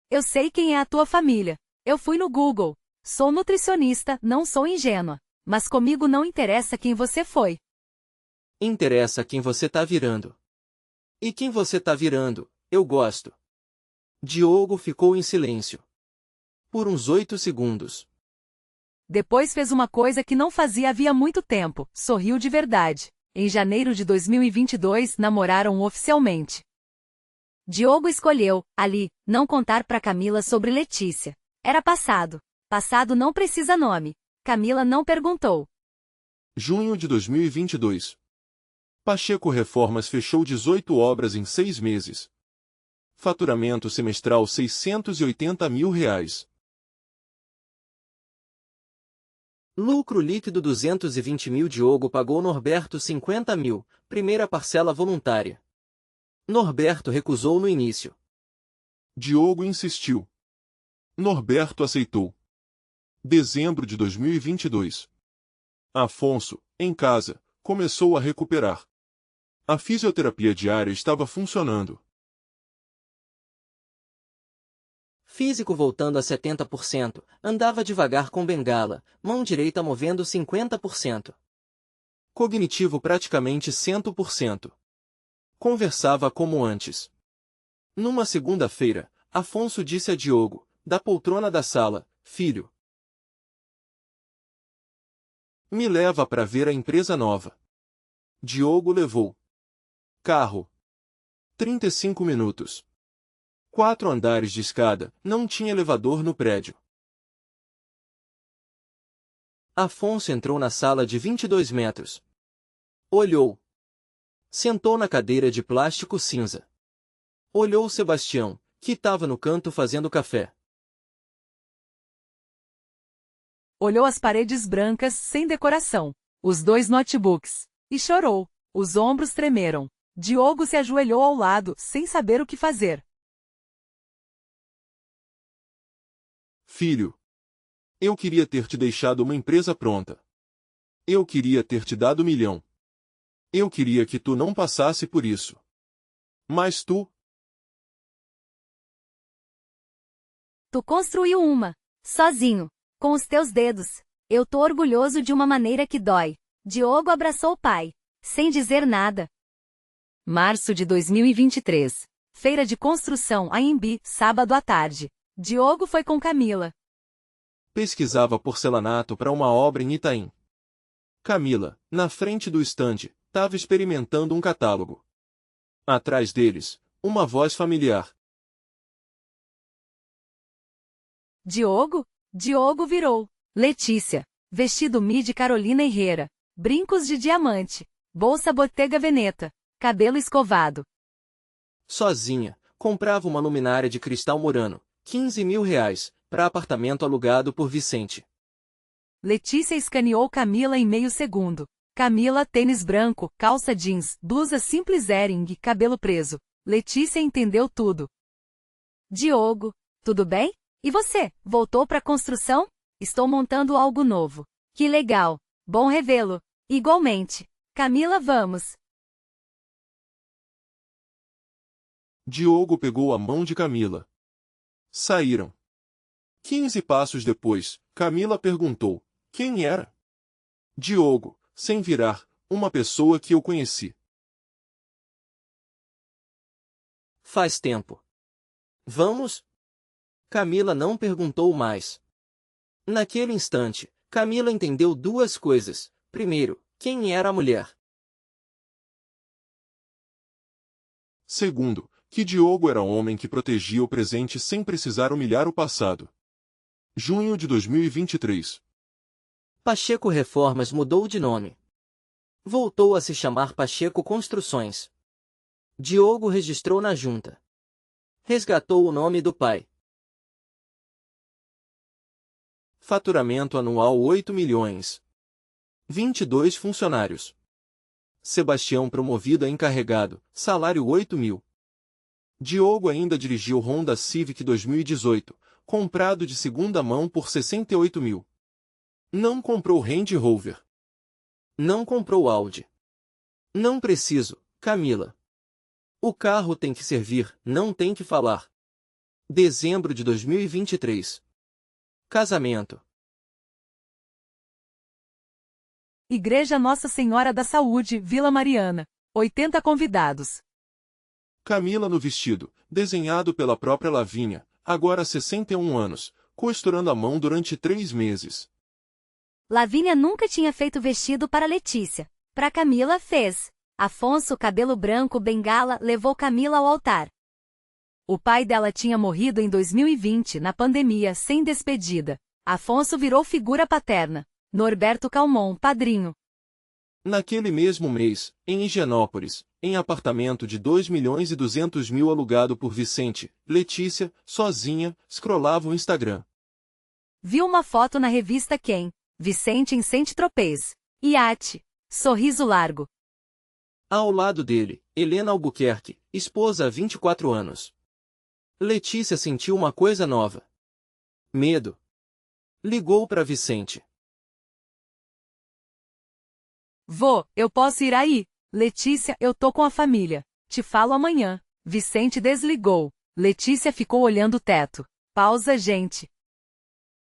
Eu sei quem é a tua família. Eu fui no Google. Sou nutricionista, não sou ingênua. Mas comigo não interessa quem você foi. Interessa quem você tá virando. E quem você tá virando, eu gosto. Diogo ficou em silêncio. Por uns 8 segundos. Depois fez uma coisa que não fazia havia muito tempo, sorriu de verdade. Em janeiro de 2022, namoraram oficialmente. Diogo escolheu, ali, não contar para Camila sobre Letícia. Era passado. Passado não precisa nome. Camila não perguntou. Junho de 2022. Pacheco Reformas fechou 18 obras em 6 meses. Faturamento semestral R$680 mil. Lucro líquido 220 mil. Diogo pagou Norberto 50 mil, primeira parcela voluntária. Norberto recusou no início. Diogo insistiu. Norberto aceitou. Dezembro de 2022. Afonso, em casa, começou a recuperar. A fisioterapia diária estava funcionando. Físico voltando a 70%, andava devagar com bengala, mão direita movendo 50%. Cognitivo praticamente 100%. Conversava como antes. Numa segunda-feira, Afonso disse a Diogo, da poltrona da sala, filho, me leva para ver a empresa nova. Diogo levou. Carro. 35 minutos. 4 andares de escada, não tinha elevador no prédio. Afonso entrou na sala de 22 metros. Olhou. Sentou na cadeira de plástico cinza. Olhou Sebastião, que estava no canto fazendo café. Olhou as paredes brancas, sem decoração. Os 2 notebooks. E chorou. Os ombros tremeram. Diogo se ajoelhou ao lado, sem saber o que fazer. Filho, eu queria ter te deixado uma empresa pronta. Eu queria ter te dado 1 milhão. Eu queria que tu não passasse por isso. Mas tu construiu uma. Sozinho. Com os teus dedos. Eu tô orgulhoso de uma maneira que dói. Diogo abraçou o pai. Sem dizer nada. Março de 2023. Feira de construção AMB, sábado à tarde. Diogo foi com Camila. pesquisava porcelanato para uma obra em Itaim. Camila, na frente do estande, estava experimentando um catálogo. Atrás deles, uma voz familiar. Diogo? Diogo virou. Letícia. Vestido midi Carolina Herrera. Brincos de diamante. Bolsa Bottega Veneta. Cabelo escovado. Sozinha, comprava uma luminária de cristal Murano, R$15 mil, para apartamento alugado por Vicente. Letícia escaneou Camila em meio segundo. Camila, tênis branco, calça jeans, blusa simples Hering, cabelo preso. Letícia entendeu tudo. Diogo, tudo bem? E você, voltou para a construção? Estou montando algo novo. Que legal. Bom revê-lo. Igualmente. Camila, vamos. Diogo pegou a mão de Camila. Saíram. 15 passos depois, Camila perguntou: quem era? Diogo, sem virar, uma pessoa que eu conheci. Faz tempo. Vamos? Camila não perguntou mais. Naquele instante, Camila entendeu duas coisas. Primeiro, quem era a mulher. Segundo, que Diogo era homem que protegia o presente sem precisar humilhar o passado. Junho de 2023. Pacheco Reformas mudou de nome. Voltou a se chamar Pacheco Construções. Diogo registrou na junta. Resgatou o nome do pai. Faturamento anual 8 milhões. 22 funcionários. Sebastião promovido a encarregado, salário 8 mil. Diogo ainda dirigiu Honda Civic 2018, comprado de segunda mão por 68 mil. Não comprou Range Rover. Não comprou Audi. Não preciso, Camila. O carro tem que servir, não tem que falar. Dezembro de 2023. Casamento. Igreja Nossa Senhora da Saúde, Vila Mariana. 80 convidados. Camila no vestido, desenhado pela própria Lavínia, agora 61 anos, costurando a mão durante 3 meses. Lavínia nunca tinha feito vestido para Letícia. Para Camila, fez. Afonso, cabelo branco, bengala, levou Camila ao altar. O pai dela tinha morrido em 2020, na pandemia, sem despedida. Afonso virou figura paterna. Norberto Calmon, padrinho. Naquele mesmo mês, em Higienópolis, em apartamento de 2.200.000 alugado por Vicente, Letícia, sozinha, scrollava o Instagram. Viu uma foto na revista Quem? Vicente em Saint-Tropez. Iate. Sorriso largo. Ao lado dele, Helena Albuquerque, esposa há 24 anos. Letícia sentiu uma coisa nova. Medo. Ligou para Vicente. Vô, eu posso ir aí? Letícia, eu tô com a família. Te falo amanhã. Vicente desligou. Letícia ficou olhando o teto. Pausa, gente.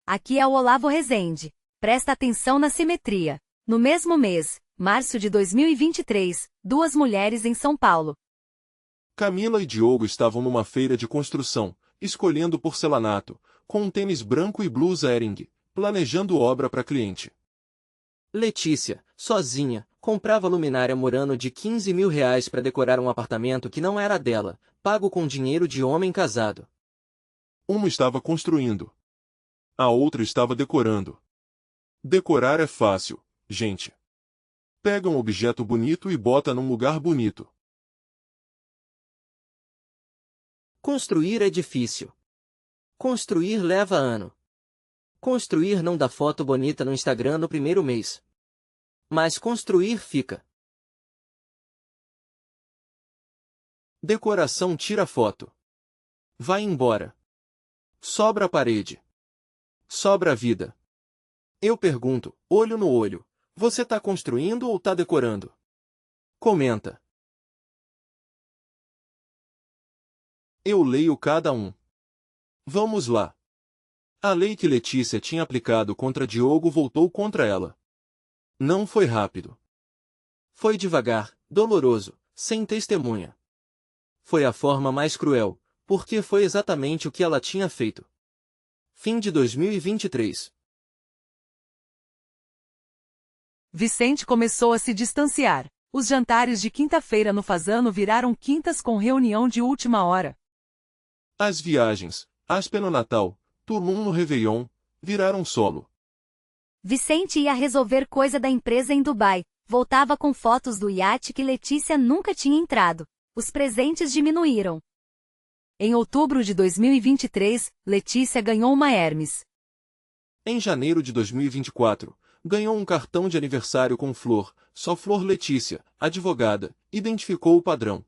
Aqui é o Olavo Rezende. Presta atenção na simetria. No mesmo mês, março de 2023, 2 mulheres em São Paulo. Camila e Diogo estavam numa feira de construção, escolhendo porcelanato, com um tênis branco e blusa Hering, planejando obra para cliente. Letícia, sozinha, comprava luminária Murano de R$ 15.000 para decorar um apartamento que não era dela, pago com dinheiro de homem casado. Uma estava construindo. A outra estava decorando. Decorar é fácil, gente. Pega um objeto bonito e bota num lugar bonito. Construir é difícil. Construir leva ano. Construir não dá foto bonita no Instagram no primeiro mês. Mas construir fica. Decoração tira foto. Vai embora. Sobra a parede. Sobra a vida. Eu pergunto, olho no olho, você tá construindo ou tá decorando? Comenta. Eu leio cada um. Vamos lá. A lei que Letícia tinha aplicado contra Diogo voltou contra ela. Não foi rápido. Foi devagar, doloroso, sem testemunha. Foi a forma mais cruel, porque foi exatamente o que ela tinha feito. Fim de 2023. Vicente começou a se distanciar. Os jantares de quinta-feira no Fazano viraram quintas com reunião de última hora. As viagens, Aspen no Natal, Tulum no Réveillon, viraram solo. Vicente ia resolver coisa da empresa em Dubai. Voltava com fotos do iate que Letícia nunca tinha entrado. Os presentes diminuíram. Em outubro de 2023, Letícia ganhou uma Hermes. Em janeiro de 2024, ganhou um cartão de aniversário com flor, só flor Letícia, advogada, identificou o padrão.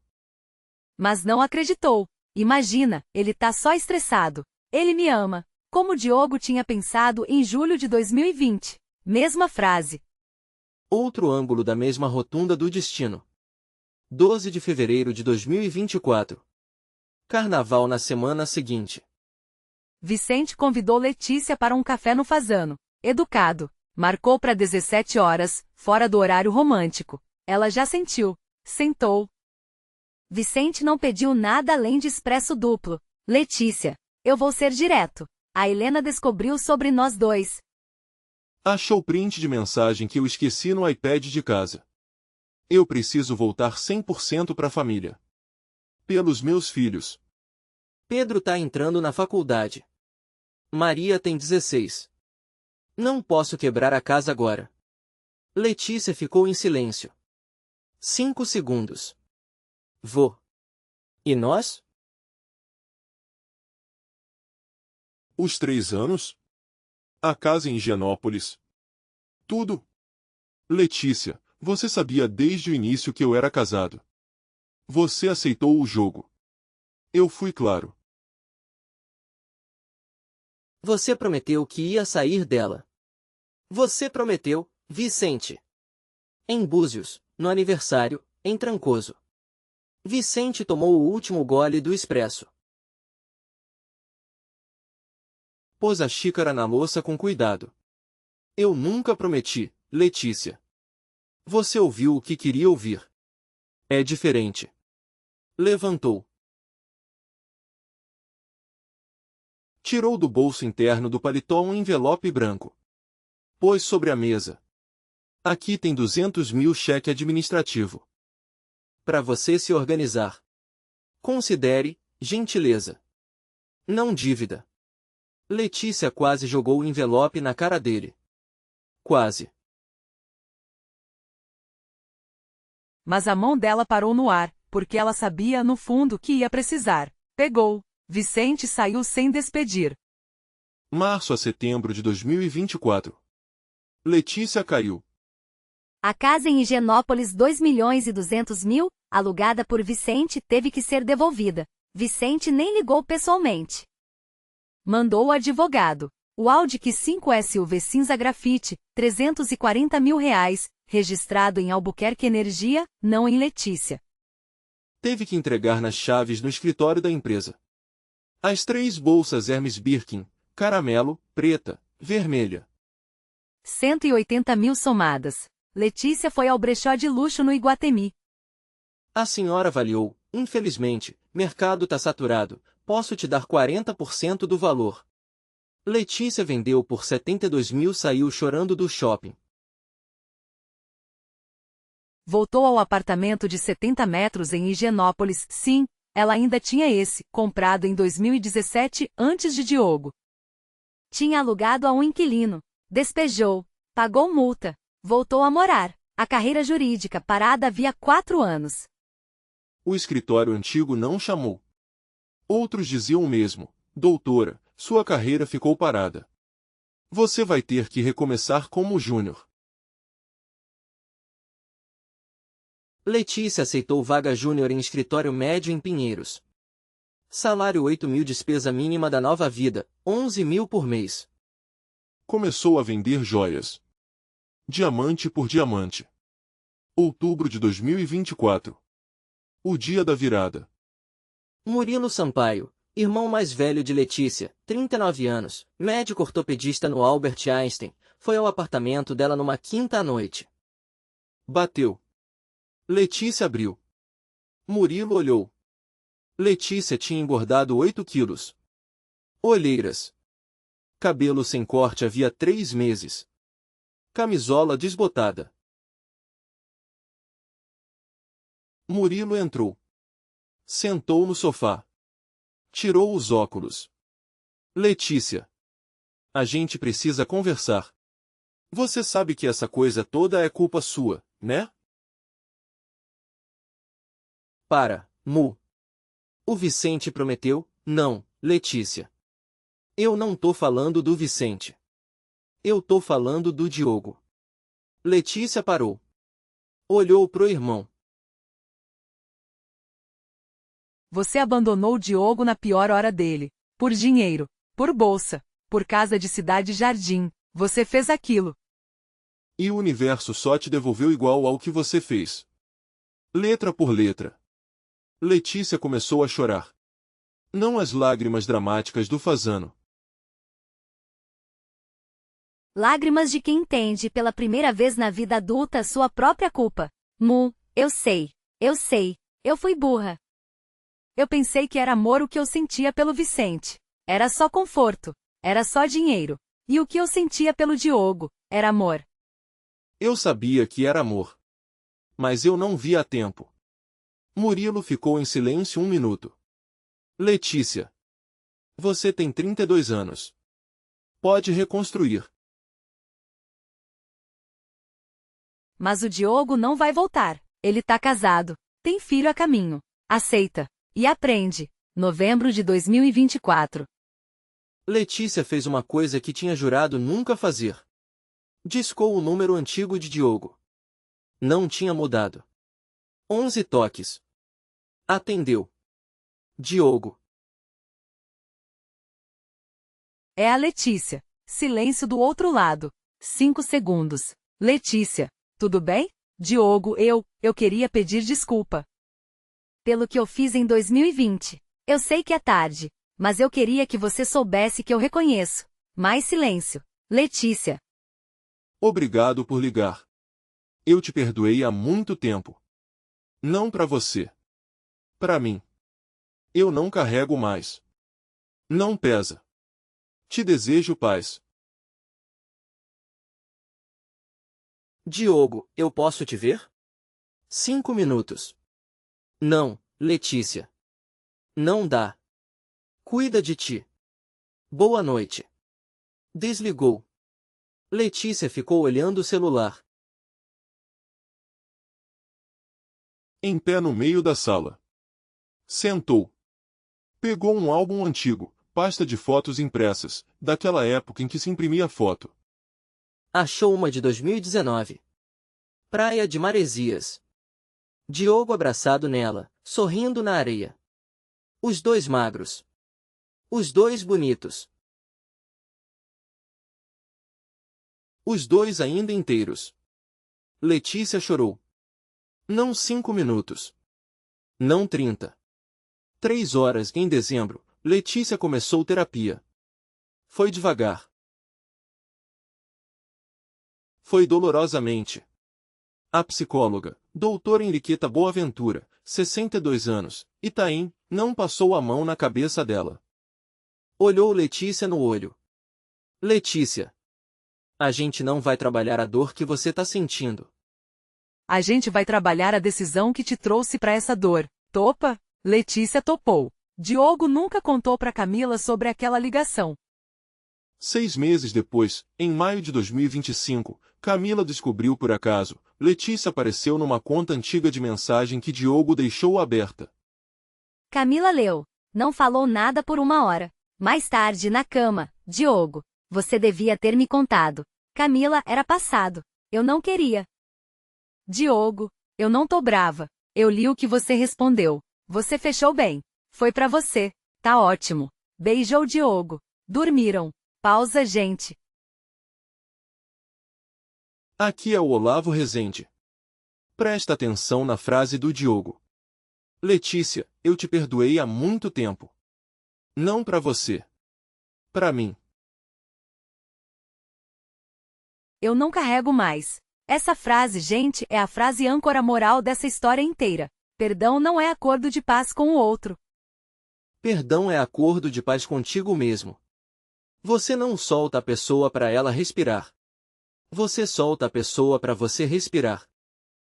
Mas não acreditou. Imagina, ele tá só estressado. Ele me ama. Como o Diogo tinha pensado em julho de 2020. Mesma frase. Outro ângulo da mesma rotunda do destino. 12 de fevereiro de 2024. Carnaval na semana seguinte. Vicente convidou Letícia para um café no Fazano. Educado. Marcou para 17 horas, fora do horário romântico. Ela já sentiu. Sentou. Vicente não pediu nada além de expresso duplo. Letícia, eu vou ser direto. A Helena descobriu sobre nós dois. Achou print de mensagem que eu esqueci no iPad de casa. Eu preciso voltar 100% para a família. Pelos meus filhos. Pedro tá entrando na faculdade. Maria tem 16. Não posso quebrar a casa agora. Letícia ficou em silêncio. 5 segundos. Vô. E nós? Os 3 anos? A casa em Higienópolis. Tudo. Letícia, você sabia desde o início que eu era casado. Você aceitou o jogo. Eu fui claro. Você prometeu que ia sair dela. Você prometeu, Vicente. Em Búzios, no aniversário, em Trancoso. Vicente tomou o último gole do expresso. Pôs a xícara na louça com cuidado. Eu nunca prometi, Letícia. Você ouviu o que queria ouvir. É diferente. Levantou. Tirou do bolso interno do paletó um envelope branco. Pôs sobre a mesa. Aqui tem 200 mil cheque administrativo. Para você se organizar. Considere, gentileza. Não dívida. Letícia quase jogou o envelope na cara dele. Quase. Mas a mão dela parou no ar, porque ela sabia no fundo que ia precisar. Pegou. Vicente saiu sem despedir. Março a setembro de 2024. Letícia caiu. A casa em Higienópolis 2.200.000, alugada por Vicente, teve que ser devolvida. Vicente nem ligou pessoalmente. Mandou o advogado. O Audi Q5 SUV cinza grafite, R$340 mil, registrado em Albuquerque Energia, não em Letícia. Teve que entregar nas chaves no escritório da empresa. As 3 bolsas Hermes Birkin, caramelo, preta, vermelha. 180 mil somadas. Letícia foi ao brechó de luxo no Iguatemi. A senhora avaliou, infelizmente, mercado tá saturado, posso te dar 40% do valor. Letícia vendeu por 72 mil, saiu chorando do shopping. Voltou ao apartamento de 70 metros em Higienópolis. Sim, ela ainda tinha esse, comprado em 2017, antes de Diogo. Tinha alugado a um inquilino. Despejou. Pagou multa. Voltou a morar. A carreira jurídica parada havia 4 anos. O escritório antigo não chamou. Outros diziam o mesmo. Doutora, sua carreira ficou parada. Você vai ter que recomeçar como júnior. Letícia aceitou vaga júnior em escritório médio em Pinheiros. Salário 8 mil, despesa mínima da nova vida, 11 mil por mês. Começou a vender joias. Diamante por diamante. Outubro de 2024. O dia da virada. Murilo Sampaio, irmão mais velho de Letícia, 39 anos, médico ortopedista no Albert Einstein, foi ao apartamento dela numa quinta à noite. Bateu. Letícia abriu. Murilo olhou. Letícia tinha engordado 8 quilos. Olheiras. Cabelo sem corte havia 3 meses. Camisola desbotada. Murilo entrou. Sentou no sofá. Tirou os óculos. Letícia. A gente precisa conversar. Você sabe que essa coisa toda é culpa sua, né? Para, Mu. O Vicente prometeu, não, Letícia. Eu não tô falando do Vicente. Eu tô falando do Diogo. Letícia parou. Olhou pro irmão. Você abandonou o Diogo na pior hora dele. Por dinheiro. Por bolsa. Por casa de cidade jardim. Você fez aquilo. E o universo só te devolveu igual ao que você fez. Letra por letra. Letícia começou a chorar. Não as lágrimas dramáticas do Fazano. Lágrimas de quem entende pela primeira vez na vida adulta sua própria culpa. Mu, eu sei, eu fui burra. Eu pensei que era amor o que eu sentia pelo Vicente. Era só conforto. Era só dinheiro. E o que eu sentia pelo Diogo era amor. Eu sabia que era amor. Mas eu não via a tempo. Murilo ficou em silêncio 1 minuto. Letícia. Você tem 32 anos. Pode reconstruir. Mas o Diogo não vai voltar. Ele tá casado. Tem filho a caminho. Aceita. E aprende. Novembro de 2024. Letícia fez uma coisa que tinha jurado nunca fazer. Discou o número antigo de Diogo. Não tinha mudado. 11 toques. Atendeu. Diogo. É a Letícia. Silêncio do outro lado. 5 segundos. Letícia. Tudo bem? Diogo, eu queria pedir desculpa. Pelo que eu fiz em 2020. Eu sei que é tarde, mas eu queria que você soubesse que eu reconheço. Mais silêncio. Letícia. Obrigado por ligar. Eu te perdoei há muito tempo. Não para você. Para mim. Eu não carrego mais. Não pesa. Te desejo paz. Diogo, eu posso te ver? 5 minutos. Não, Letícia. Não dá. Cuida de ti. Boa noite. Desligou. Letícia ficou olhando o celular. Em pé no meio da sala. Sentou. Pegou um álbum antigo, pasta de fotos impressas, daquela época em que se imprimia foto. Achou uma de 2019. Praia de Maresias. Diogo abraçado nela, sorrindo na areia. Os dois magros. Os dois bonitos. Os dois ainda inteiros. Letícia chorou. Não 5 minutos. Não 30. 3 horas em dezembro, Letícia começou terapia. Foi devagar. Foi dolorosamente. A psicóloga, doutora Henriqueta Boaventura, 62 anos, Itaim, não passou a mão na cabeça dela. Olhou Letícia no olho. Letícia. A gente não vai trabalhar a dor que você tá sentindo. A gente vai trabalhar a decisão que te trouxe para essa dor. Topa? Letícia topou. Diogo nunca contou para Camila sobre aquela ligação. 6 meses depois, em maio de 2025, Camila descobriu por acaso, Letícia apareceu numa conta antiga de mensagem que Diogo deixou aberta. Camila leu. Não falou nada por 1 hora. Mais tarde, na cama, Diogo. Você devia ter me contado. Camila, era passado. Eu não queria. Diogo, eu não tô brava. Eu li o que você respondeu. Você fechou bem. Foi pra você. Tá ótimo. Beijou Diogo. Dormiram. Pausa, gente. Aqui é o Olavo Rezende. Presta atenção na frase do Diogo. Letícia, eu te perdoei há muito tempo. Não pra você. Pra mim. Eu não carrego mais. Essa frase, gente, é a frase âncora moral dessa história inteira. Perdão não é acordo de paz com o outro. Perdão é acordo de paz contigo mesmo. Você não solta a pessoa para ela respirar. Você solta a pessoa para você respirar.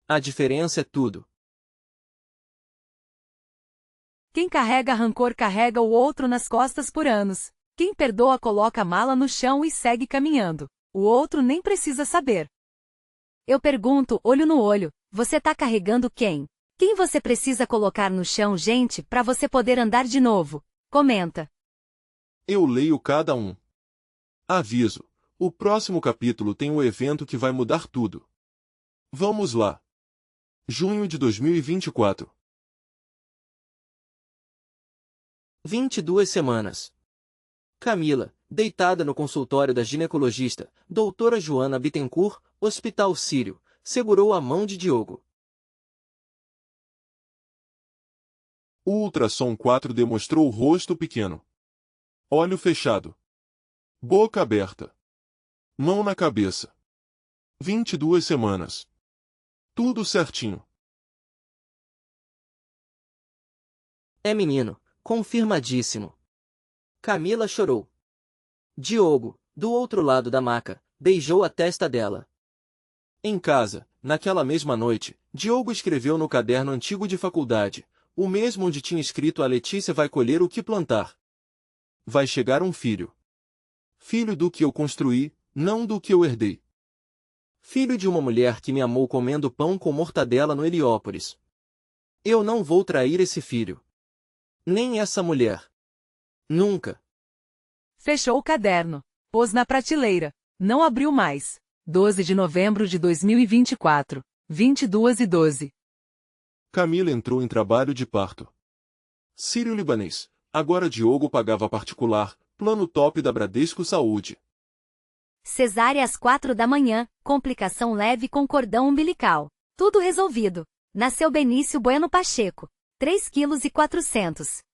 A diferença é tudo. Quem carrega rancor carrega o outro nas costas por anos. Quem perdoa coloca a mala no chão e segue caminhando. O outro nem precisa saber. Eu pergunto, olho no olho, você tá carregando quem? Quem você precisa colocar no chão, gente, para você poder andar de novo? Comenta. Eu leio cada um. Aviso, o próximo capítulo tem o evento que vai mudar tudo. Vamos lá. Junho de 2024. 22 semanas. Camila, deitada no consultório da ginecologista, doutora Joana Bittencourt, Hospital Sírio, segurou a mão de Diogo. O ultrassom 4 demonstrou o rosto pequeno. Olho fechado. Boca aberta. Mão na cabeça. 22 semanas. Tudo certinho. É menino, confirmadíssimo. Camila chorou. Diogo, do outro lado da maca, beijou a testa dela. Em casa, naquela mesma noite, Diogo escreveu no caderno antigo de faculdade, o mesmo onde tinha escrito a Letícia vai colher o que plantar. Vai chegar um filho. Filho do que eu construí, não do que eu herdei. Filho de uma mulher que me amou comendo pão com mortadela no Heliópolis. Eu não vou trair esse filho. Nem essa mulher. Nunca. Fechou o caderno. Pôs na prateleira. Não abriu mais. 12 de novembro de 2024. 22h12. Camila entrou em trabalho de parto. Sírio-libanês. Agora Diogo pagava particular, plano top da Bradesco Saúde. Cesárea às 4 da manhã, complicação leve com cordão umbilical. Tudo resolvido. Nasceu Benício Bueno Pacheco. 3,4 kg.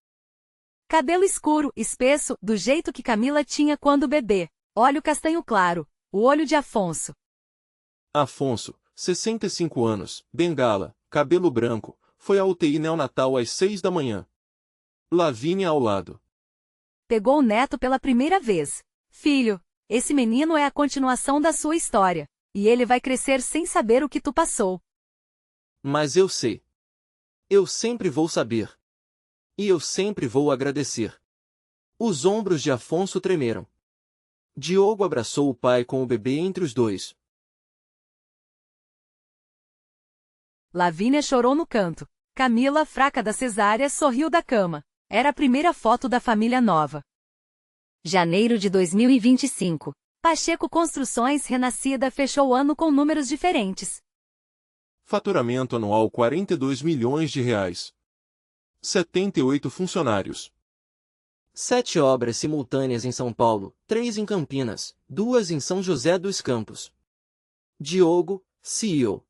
Cabelo escuro, espesso, do jeito que Camila tinha quando bebê. Olho castanho claro. O olho de Afonso. Afonso, 65 anos, bengala, cabelo branco, foi à UTI neonatal às 6 da manhã. Lavínia ao lado. Pegou o neto pela primeira vez. Filho, esse menino é a continuação da sua história. E ele vai crescer sem saber o que tu passou. Mas eu sei. Eu sempre vou saber. E eu sempre vou agradecer. Os ombros de Afonso tremeram. Diogo abraçou o pai com o bebê entre os dois. Lavínia chorou no canto. Camila, fraca da cesárea, sorriu da cama. Era a primeira foto da família nova. Janeiro de 2025. Pacheco Construções Renascida fechou o ano com números diferentes. Faturamento anual 42 milhões de reais. 78 funcionários. 7 obras simultâneas em São Paulo, 3 em Campinas, 2 em São José dos Campos. Diogo, CEO.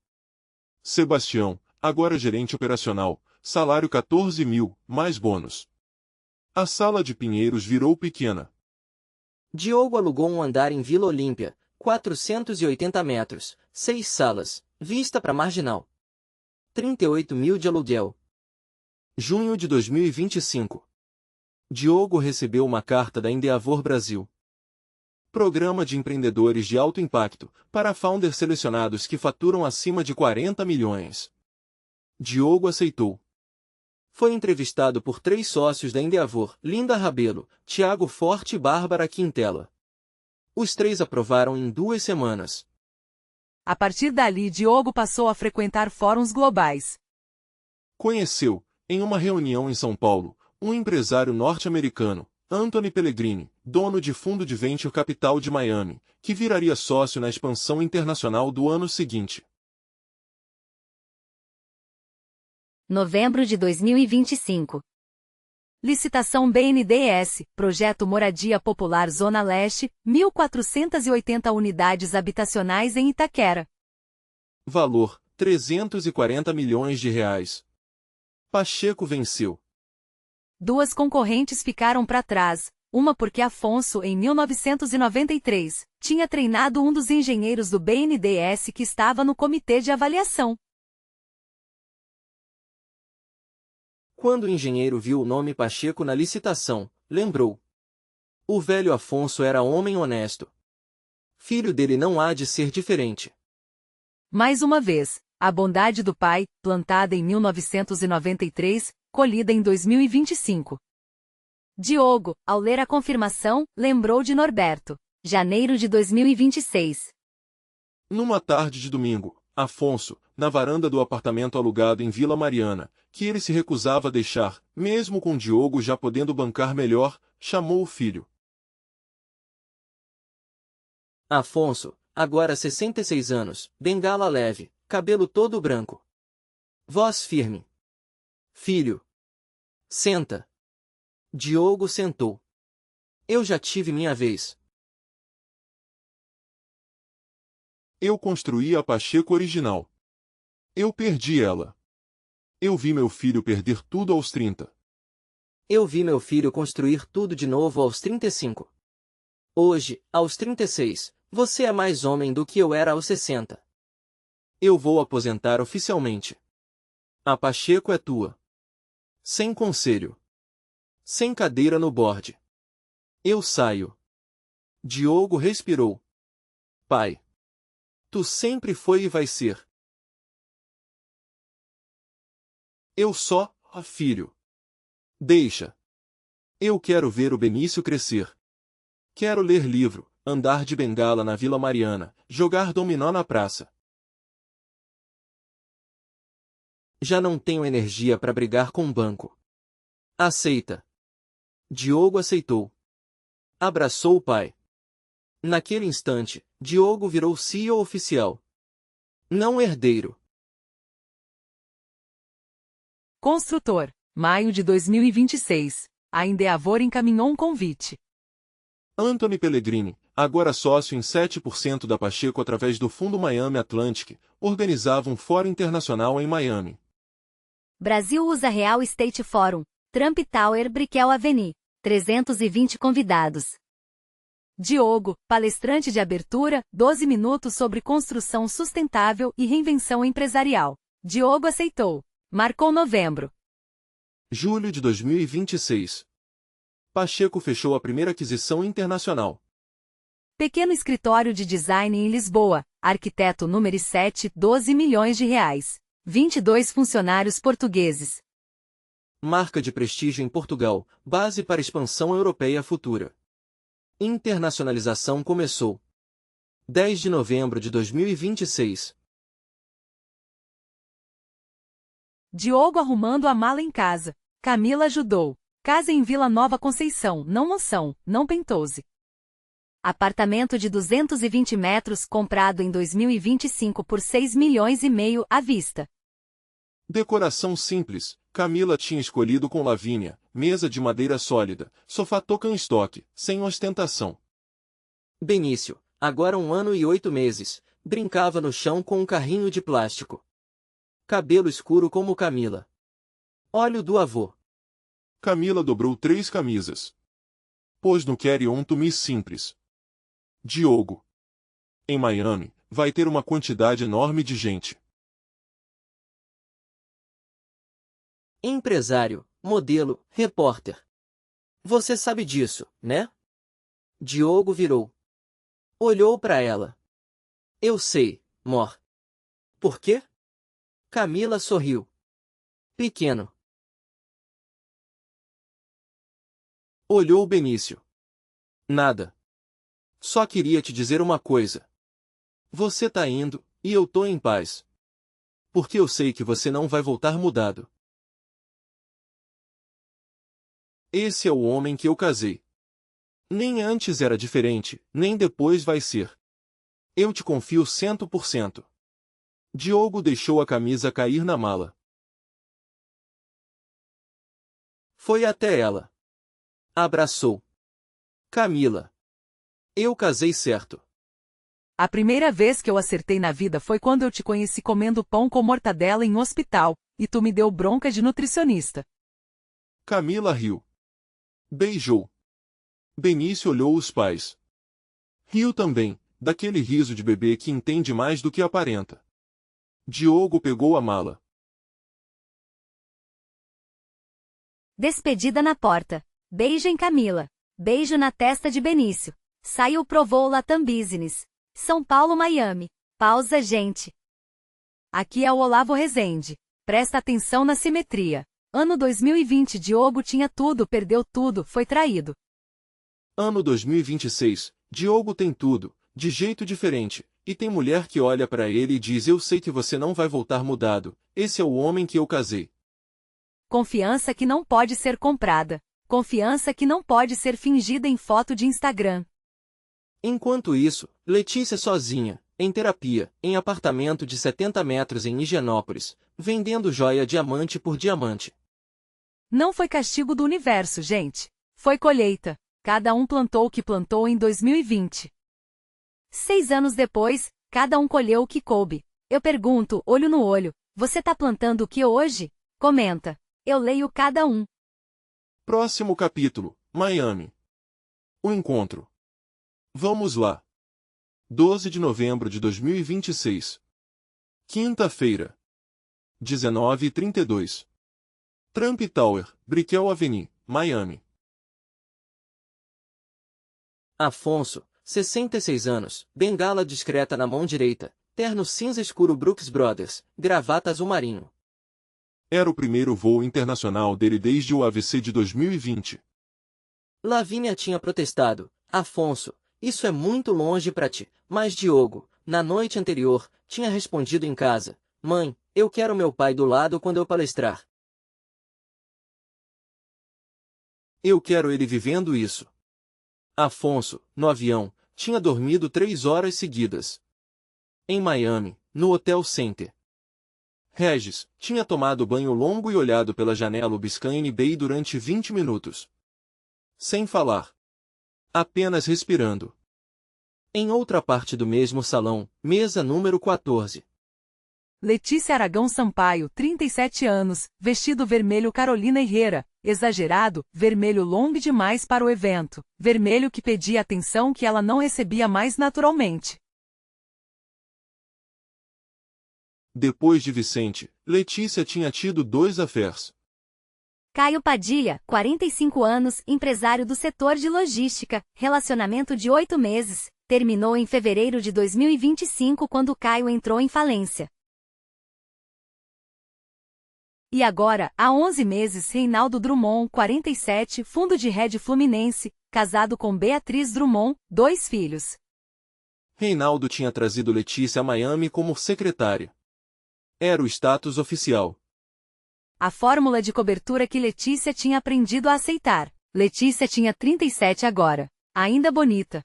Sebastião, agora gerente operacional, salário 14 mil, mais bônus. A sala de Pinheiros virou pequena. Diogo alugou um andar em Vila Olímpia, 480 metros, 6 salas, vista para Marginal. 38 mil de aluguel. Junho de 2025. Diogo recebeu uma carta da Endeavor Brasil. Programa de empreendedores de alto impacto, para founders selecionados que faturam acima de 40 milhões. Diogo aceitou. Foi entrevistado por 3 sócios da Endeavor, Linda Rabelo, Tiago Forte e Bárbara Quintela. Os 3 aprovaram em 2 semanas. A partir dali, Diogo passou a frequentar fóruns globais. Conheceu, em uma reunião em São Paulo, um empresário norte-americano, Anthony Pellegrini, dono de fundo de venture capital de Miami, que viraria sócio na expansão internacional do ano seguinte. Novembro de 2025. Licitação BNDES, Projeto Moradia Popular Zona Leste, 1.480 unidades habitacionais em Itaquera. Valor, 340 milhões de reais. Pacheco venceu. 2 concorrentes ficaram para trás, uma porque Afonso, em 1993, tinha treinado um dos engenheiros do BNDES que estava no comitê de avaliação. Quando o engenheiro viu o nome Pacheco na licitação, lembrou. O velho Afonso era homem honesto. Filho dele não há de ser diferente. Mais uma vez, a bondade do pai, plantada em 1993, colhida em 2025. Diogo, ao ler a confirmação, lembrou de Norberto. Janeiro de 2026. Numa tarde de domingo, Afonso, na varanda do apartamento alugado em Vila Mariana, que ele se recusava a deixar, mesmo com Diogo já podendo bancar melhor, chamou o filho. Afonso, agora 66 anos, bengala leve, cabelo todo branco. Voz firme. Filho. Senta. Diogo sentou. Eu já tive minha vez. Eu construí a Pacheco original. Eu perdi ela. Eu vi meu filho perder tudo aos 30. Eu vi meu filho construir tudo de novo aos 35. Hoje, aos 36, você é mais homem do que eu era aos 60. Eu vou aposentar oficialmente. A Pacheco é tua. Sem conselho. Sem cadeira no board. Eu saio. Diogo respirou. Pai. Tu sempre foi e vai ser. Eu só, filho. Deixa. Eu quero ver o Benício crescer. Quero ler livro, andar de bengala na Vila Mariana, jogar dominó na praça. Já não tenho energia para brigar com o banco. Aceita. Diogo aceitou. Abraçou o pai. Naquele instante, Diogo virou CEO oficial. Não herdeiro. Construtor. Maio de 2026. A Endeavor encaminhou um convite. Anthony Pellegrini, agora sócio em 7% da Pacheco através do Fundo Miami Atlantic, organizava um fórum internacional em Miami. Brasil usa Real Estate Forum, Trump Tower Brickell Avenue. 320 convidados. Diogo, palestrante de abertura, 12 minutos sobre construção sustentável e reinvenção empresarial. Diogo aceitou. Marcou novembro. Julho de 2026. Pacheco fechou a primeira aquisição internacional. Pequeno escritório de design em Lisboa, arquiteto número 7, 12 milhões de reais. 22 funcionários portugueses. Marca de prestígio em Portugal, base para expansão europeia futura. Internacionalização começou. 10 de novembro de 2026. Diogo arrumando a mala em casa. Camila ajudou. Casa em Vila Nova Conceição, não Moção, não Pentose. Apartamento de 220 metros comprado em 2025 por 6 milhões e meio à vista. Decoração simples. Camila tinha escolhido com Lavínia, mesa de madeira sólida, sofá Tokenstock, sem ostentação. Benício, agora 1 ano e 8 meses, brincava no chão com um carrinho de plástico. Cabelo escuro como Camila. Óleo do avô. Camila dobrou 3 camisas. Pôs no carry-on tumis simples. Diogo. Em Miami, vai ter uma quantidade enorme de gente. Empresário, modelo, repórter. Você sabe disso, né? Diogo virou. Olhou para ela. Eu sei, mor. Por quê? Camila sorriu. Pequeno. Olhou Benício. Nada. Só queria te dizer uma coisa. Você tá indo, e eu tô em paz. Porque eu sei que você não vai voltar mudado. Esse é o homem que eu casei. Nem antes era diferente, nem depois vai ser. Eu te confio 100%. Diogo deixou a camisa cair na mala. Foi até ela. Abraçou. Camila. Eu casei certo. A primeira vez que eu acertei na vida foi quando eu te conheci comendo pão com mortadela em um hospital, e tu me deu bronca de nutricionista. Camila riu. Beijou. Benício olhou os pais. Riu também, daquele riso de bebê que entende mais do que aparenta. Diogo pegou a mala. Despedida na porta. Beijo em Camila. Beijo na testa de Benício. Saiu provou Latam Business. São Paulo, Miami. Pausa, gente. Aqui é o Olavo Rezende. Presta atenção na simetria. Ano 2020, Diogo tinha tudo, perdeu tudo, foi traído. Ano 2026, Diogo tem tudo, de jeito diferente, e tem mulher que olha pra ele e diz: eu sei que você não vai voltar mudado, esse é o homem que eu casei. Confiança que não pode ser comprada. Confiança que não pode ser fingida em foto de Instagram. Enquanto isso, Letícia sozinha, em terapia, em apartamento de 70 metros em Higienópolis, vendendo joia diamante por diamante. Não foi castigo do universo, gente. Foi colheita. Cada um plantou o que plantou em 2020. 6 anos depois, cada um colheu o que coube. Eu pergunto, olho no olho, você tá plantando o que hoje? Comenta. Eu leio cada um. Próximo capítulo, Miami. O encontro. Vamos lá. 12 de novembro de 2026. Quinta-feira. 19h32. Trump Tower, Brickell Avenue, Miami. Afonso, 66 anos, bengala discreta na mão direita, terno cinza escuro Brooks Brothers, gravata azul marinho. Era o primeiro voo internacional dele desde o AVC de 2020. Lavínia tinha protestado: Afonso, isso é muito longe pra ti. Mas Diogo, na noite anterior, tinha respondido em casa: mãe, eu quero meu pai do lado quando eu palestrar. Eu quero ele vivendo isso. Afonso, no avião, tinha dormido 3 horas seguidas. Em Miami, no Hotel Center. Regis tinha tomado banho longo e olhado pela janela o Biscayne Bay durante 20 minutos. Sem falar. Apenas respirando. Em outra parte do mesmo salão, mesa número 14. Letícia Aragão Sampaio, 37 anos, vestido vermelho Carolina Herrera, exagerado, vermelho long demais para o evento, vermelho que pedia atenção que ela não recebia mais naturalmente. Depois de Vicente, Letícia tinha tido 2 affairs. Caio Padilha, 45 anos, empresário do setor de logística, relacionamento de 8 meses, terminou em fevereiro de 2025 quando Caio entrou em falência. E agora, há 11 meses, Reinaldo Drummond, 47, fundo de rede Fluminense, casado com Beatriz Drummond, 2 filhos. Reinaldo tinha trazido Letícia a Miami como secretária. Era o status oficial. A fórmula de cobertura que Letícia tinha aprendido a aceitar. Letícia tinha 37 agora. Ainda bonita.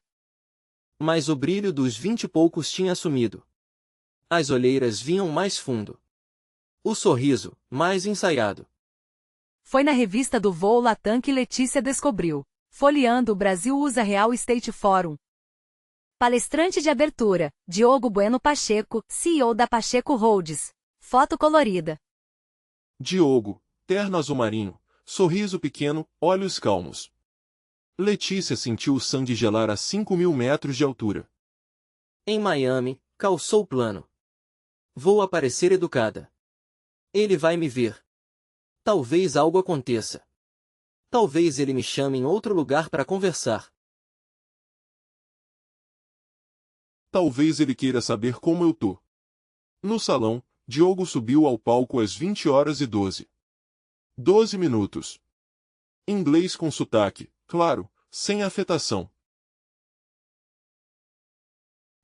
Mas o brilho dos 20 e poucos tinha sumido. As olheiras vinham mais fundo. O sorriso, mais ensaiado. Foi na revista do voo Latam que Letícia descobriu. Folheando o Brasil usa Real Estate Forum. Palestrante de abertura, Diogo Bueno Pacheco, CEO da Pacheco Holdings. Foto colorida. Diogo, terno azul marinho, sorriso pequeno, olhos calmos. Letícia sentiu o sangue gelar a 5.000 metros de altura. Em Miami, calçou plano. Vou aparecer educada. Ele vai me ver. Talvez algo aconteça. Talvez ele me chame em outro lugar para conversar. Talvez ele queira saber como eu tô. No salão, Diogo subiu ao palco às 20h12. 12 minutos. Inglês com sotaque, claro, sem afetação.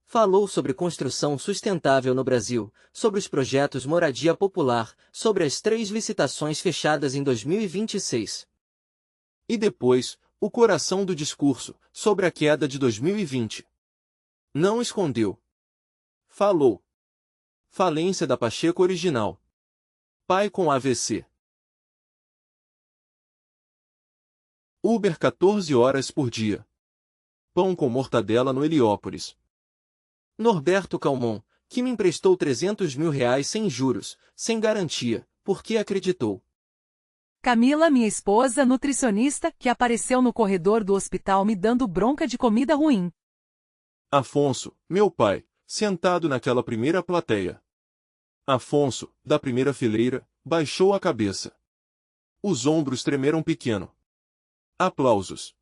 Falou sobre construção sustentável no Brasil, sobre os projetos Moradia Popular, sobre as 3 licitações fechadas em 2026. E depois, o coração do discurso, sobre a queda de 2020. Não escondeu. Falou. Falência da Pacheco original. Pai com AVC. Uber 14 horas por dia. Pão com mortadela no Heliópolis. Norberto Calmon, que me emprestou R$300 mil sem juros, sem garantia, porque acreditou. Camila, minha esposa, nutricionista, que apareceu no corredor do hospital me dando bronca de comida ruim. Afonso, meu pai, sentado naquela primeira plateia. Afonso, da primeira fileira, baixou a cabeça. Os ombros tremeram pequeno. Aplausos.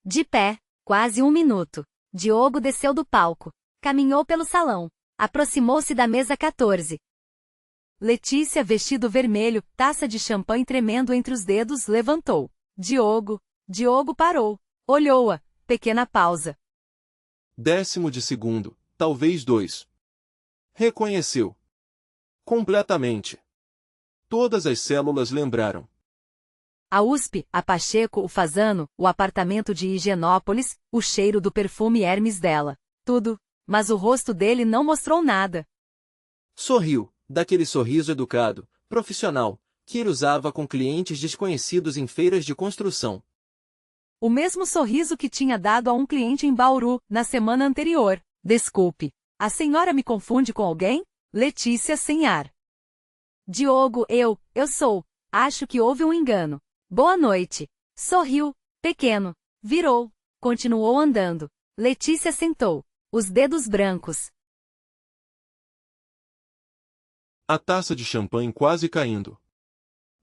De pé, quase 1 minuto. Diogo desceu do palco. Caminhou pelo salão. Aproximou-se da mesa 14. Letícia, vestido vermelho, taça de champanhe tremendo entre os dedos, levantou. Diogo parou. Olhou-a. Pequena pausa. 10º de segundo, talvez 2. Reconheceu. Completamente. Todas as células lembraram. A USP, a Pacheco, o Fazano, o apartamento de Higienópolis, o cheiro do perfume Hermes dela. Tudo. Mas o rosto dele não mostrou nada. Sorriu, daquele sorriso educado, profissional, que ele usava com clientes desconhecidos em feiras de construção. O mesmo sorriso que tinha dado a um cliente em Bauru, na semana anterior. Desculpe. A senhora me confunde com alguém? Letícia sem ar. Diogo, eu sou. Acho que houve um engano. Boa noite. Sorriu. Pequeno. Virou. Continuou andando. Letícia sentou. Os dedos brancos. A taça de champanhe quase caindo.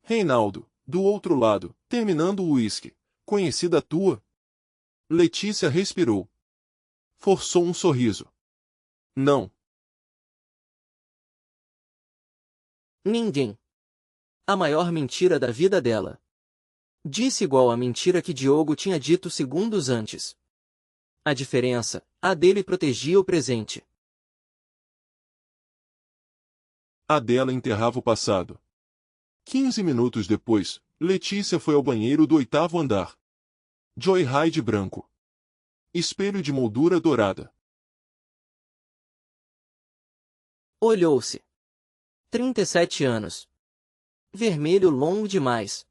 Reinaldo, do outro lado, terminando o uísque. Conhecida tua? Letícia respirou. Forçou um sorriso. Não. Ninguém. A maior mentira da vida dela. Disse igual à mentira que Diogo tinha dito segundos antes. A diferença, a dele protegia o presente. A dela enterrava o passado. 15 minutos depois, Letícia foi ao banheiro do 8º andar. Joyride branco. Espelho de moldura dourada. Olhou-se. 37 anos. Vermelho longo demais.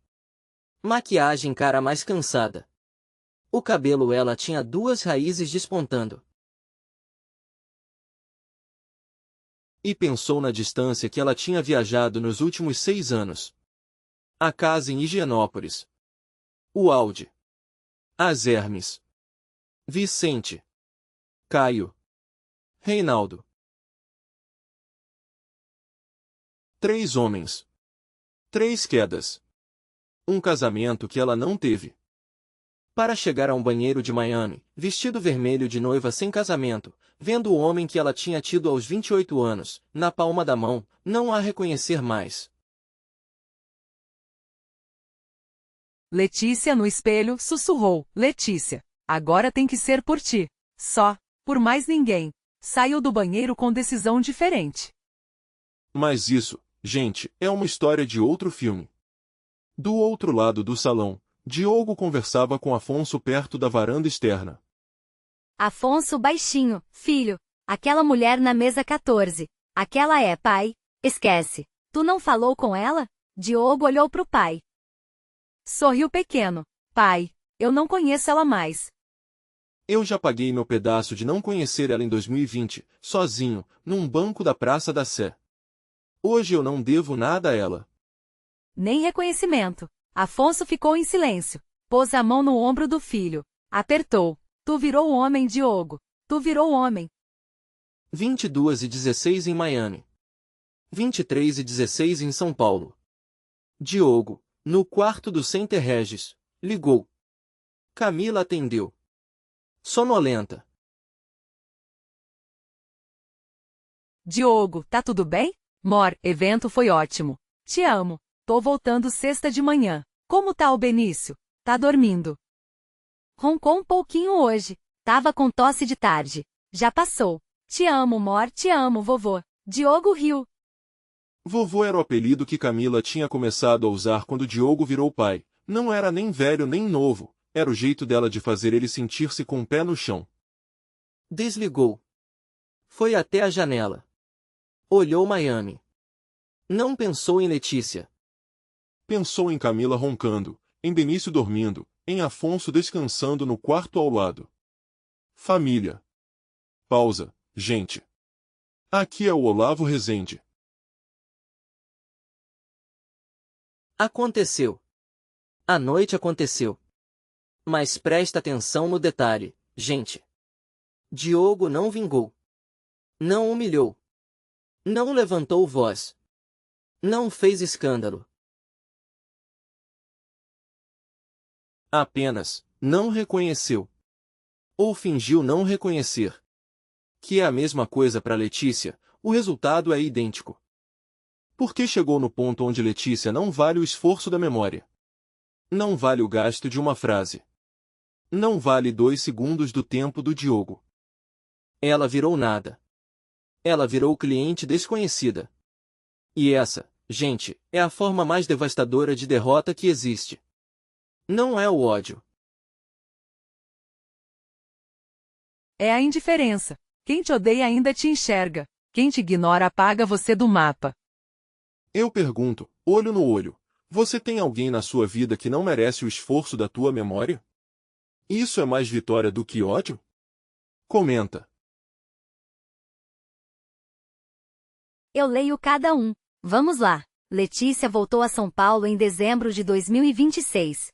Maquiagem cara mais cansada. O cabelo ela tinha 2 raízes despontando. E pensou na distância que ela tinha viajado nos últimos 6 anos. A casa em Higienópolis. O Audi. As Hermes. Vicente. Caio. Reinaldo. 3 homens. 3 quedas. Um casamento que ela não teve. Para chegar a um banheiro de Miami, vestido vermelho de noiva sem casamento, vendo o homem que ela tinha tido aos 28 anos, na palma da mão, não a reconhecer mais. Letícia no espelho sussurrou: Letícia, agora tem que ser por ti. Só, por mais ninguém. Saiu do banheiro com decisão diferente. Mas isso, gente, é uma história de outro filme. Do outro lado do salão, Diogo conversava com Afonso perto da varanda externa. Afonso baixinho, filho. Aquela mulher na mesa 14. Aquela é, pai. Esquece. Tu não falou com ela? Diogo olhou pro pai. Sorriu pequeno. Pai, eu não conheço ela mais. Eu já paguei meu pedaço de não conhecer ela em 2020, sozinho, num banco da Praça da Sé. Hoje eu não devo nada a ela. Nem reconhecimento. Afonso ficou em silêncio. Pôs a mão no ombro do filho. Apertou. Tu virou homem, Diogo. Tu virou homem. 22h16 em Miami. 23h16 em São Paulo. Diogo, no quarto do Center Regis, ligou. Camila atendeu. Sonolenta. Diogo, tá tudo bem? Mor, evento foi ótimo. Te amo. Tô voltando sexta de manhã. Como tá o Benício? Tá dormindo. Roncou um pouquinho hoje. Tava com tosse de tarde. Já passou. Te amo, Mor, te amo, vovô. Diogo riu. Vovô era o apelido que Camila tinha começado a usar quando Diogo virou pai. Não era nem velho nem novo. Era o jeito dela de fazer ele sentir-se com o pé no chão. Desligou. Foi até a janela. Olhou Miami. Não pensou em Letícia. Pensou em Camila roncando, em Benício dormindo, em Afonso descansando no quarto ao lado. Família. Pausa, gente. Aqui é o Olavo Rezende. Aconteceu. A noite aconteceu. Mas presta atenção no detalhe, gente. Diogo não vingou. Não humilhou. Não levantou voz. Não fez escândalo. Apenas, não reconheceu. Ou fingiu não reconhecer. Que é a mesma coisa para Letícia, o resultado é idêntico. Porque chegou no ponto onde Letícia não vale o esforço da memória. Não vale o gasto de uma frase. Não vale 2 segundos do tempo do Diogo. Ela virou nada. Ela virou cliente desconhecida. E essa, gente, é a forma mais devastadora de derrota que existe. Não é o ódio. É a indiferença. Quem te odeia ainda te enxerga. Quem te ignora apaga você do mapa. Eu pergunto, olho no olho, você tem alguém na sua vida que não merece o esforço da tua memória? Isso é mais vitória do que ódio? Comenta. Eu leio cada um. Vamos lá. Letícia voltou a São Paulo em dezembro de 2026.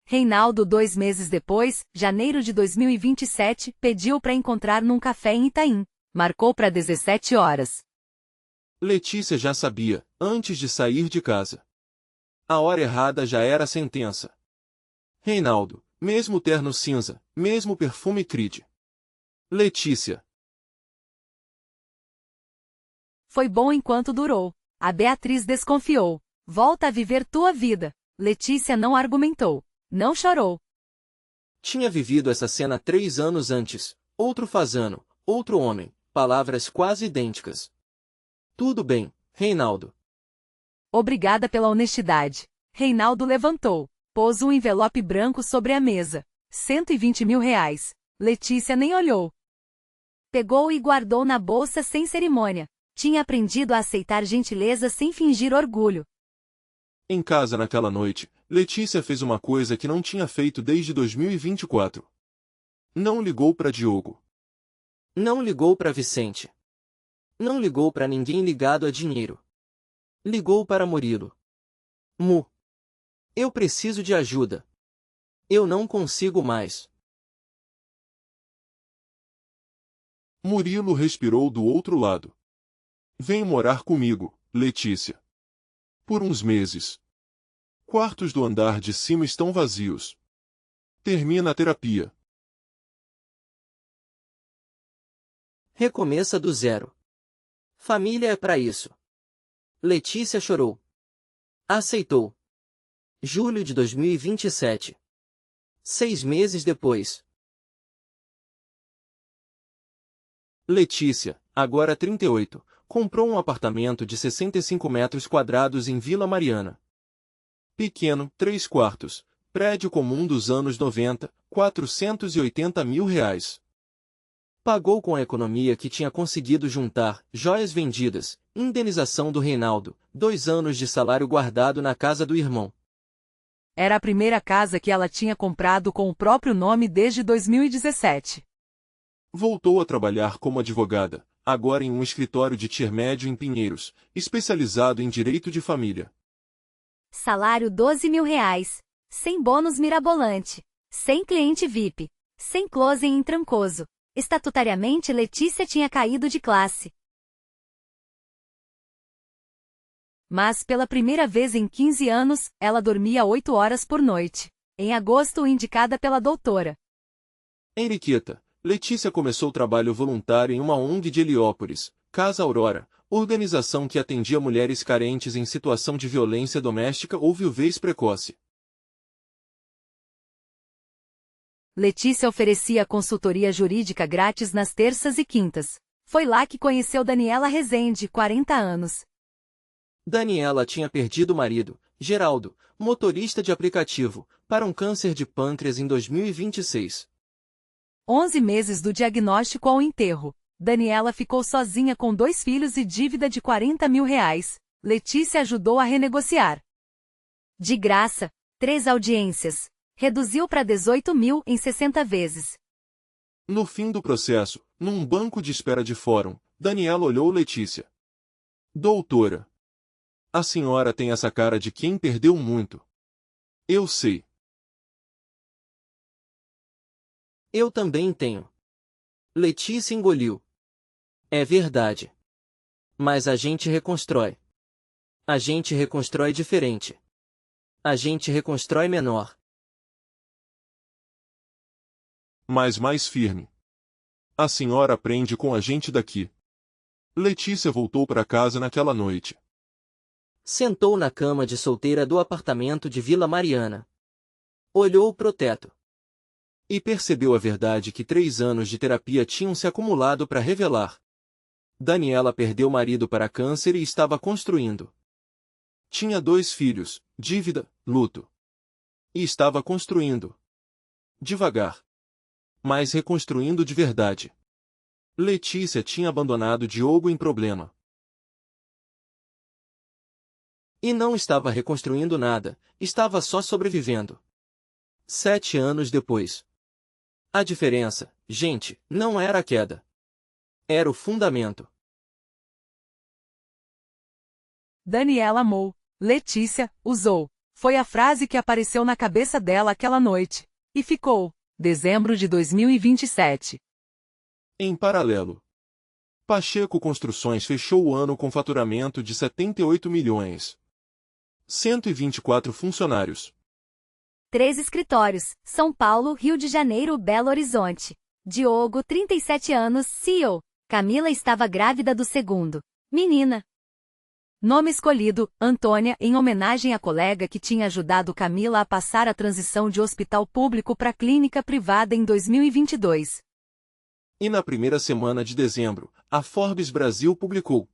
Reinaldo 2 meses depois, janeiro de 2027, pediu para encontrar num café em Itaim. Marcou para 17 horas. Letícia já sabia, antes de sair de casa. A hora errada já era a sentença. Reinaldo, mesmo terno cinza, mesmo perfume Creed. Letícia. Foi bom enquanto durou. A Beatriz desconfiou. Volta a viver tua vida. Letícia não argumentou. Não chorou. Tinha vivido essa cena 3 anos antes. Outro fazano, outro homem, palavras quase idênticas. Tudo bem, Reinaldo. Obrigada pela honestidade. Reinaldo levantou. Pôs um envelope branco sobre a mesa. 120 mil reais. Letícia nem olhou. Pegou e guardou na bolsa sem cerimônia. Tinha aprendido a aceitar gentileza sem fingir orgulho. Em casa naquela noite, Letícia fez uma coisa que não tinha feito desde 2024. Não ligou para Diogo. Não ligou para Vicente. Não ligou para ninguém ligado a dinheiro. Ligou para Murilo. Mu. Eu preciso de ajuda. Eu não consigo mais. Murilo respirou do outro lado. Vem morar comigo, Letícia. Por uns meses. Quartos do andar de cima estão vazios. Termina a terapia. Recomeça do zero. Família é para isso. Letícia chorou. Aceitou. Julho de 2027. 6 meses depois. Letícia, agora 38, comprou um apartamento de 65 metros quadrados em Vila Mariana. Pequeno, 3 quartos, prédio comum dos anos 90, R$ 480 mil. Pagou com a economia que tinha conseguido juntar, joias vendidas, indenização do Reinaldo, 2 anos de salário guardado na casa do irmão. Era a primeira casa que ela tinha comprado com o próprio nome desde 2017. Voltou a trabalhar como advogada, agora em um escritório de tier médio em Pinheiros, especializado em direito de família. Salário R$ 12.000. Sem bônus mirabolante. Sem cliente VIP. Sem closing em Trancoso. Estatutariamente Letícia tinha caído de classe. Mas pela primeira vez em 15 anos, ela dormia 8 horas por noite. Em agosto, indicada pela doutora Henriqueta, Letícia começou trabalho voluntário em uma ONG de Heliópolis, Casa Aurora, organização que atendia mulheres carentes em situação de violência doméstica ou viuvez precoce. Letícia oferecia consultoria jurídica grátis nas terças e quintas. Foi lá que conheceu Daniela Rezende, 40 anos. Daniela tinha perdido o marido, Geraldo, motorista de aplicativo, para um câncer de pâncreas em 2026. 11 meses do diagnóstico ao enterro. Daniela ficou sozinha com 2 filhos e dívida de R$ 40 mil. Letícia ajudou a renegociar. De graça, 3 audiências. Reduziu para 18 mil em 60 vezes. No fim do processo, num banco de espera de fórum, Daniela olhou Letícia. Doutora, a senhora tem essa cara de quem perdeu muito. Eu sei. Eu também tenho. Letícia engoliu. É verdade. Mas a gente reconstrói. A gente reconstrói diferente. A gente reconstrói menor. Mas mais firme. A senhora aprende com a gente daqui. Letícia voltou para casa naquela noite. Sentou na cama de solteira do apartamento de Vila Mariana. Olhou pro teto. E percebeu a verdade que 3 anos de terapia tinham se acumulado para revelar. Daniela perdeu o marido para câncer e estava construindo. Tinha 2 filhos, dívida, luto. E estava construindo. Devagar. Mas reconstruindo de verdade. Letícia tinha abandonado Diogo em problema. E não estava reconstruindo nada, estava só sobrevivendo. 7 anos depois. A diferença, gente, não era a queda. Era o fundamento. Daniela amou. Letícia usou. Foi a frase que apareceu na cabeça dela aquela noite. E ficou. Dezembro de 2027. Em paralelo, Pacheco Construções fechou o ano com faturamento de 78 milhões. 124 funcionários. 3 escritórios, São Paulo, Rio de Janeiro, Belo Horizonte. Diogo, 37 anos, CEO. Camila estava grávida do segundo. Menina. Nome escolhido, Antônia, em homenagem à colega que tinha ajudado Camila a passar a transição de hospital público para clínica privada em 2022. E na primeira semana de dezembro, a Forbes Brasil publicou.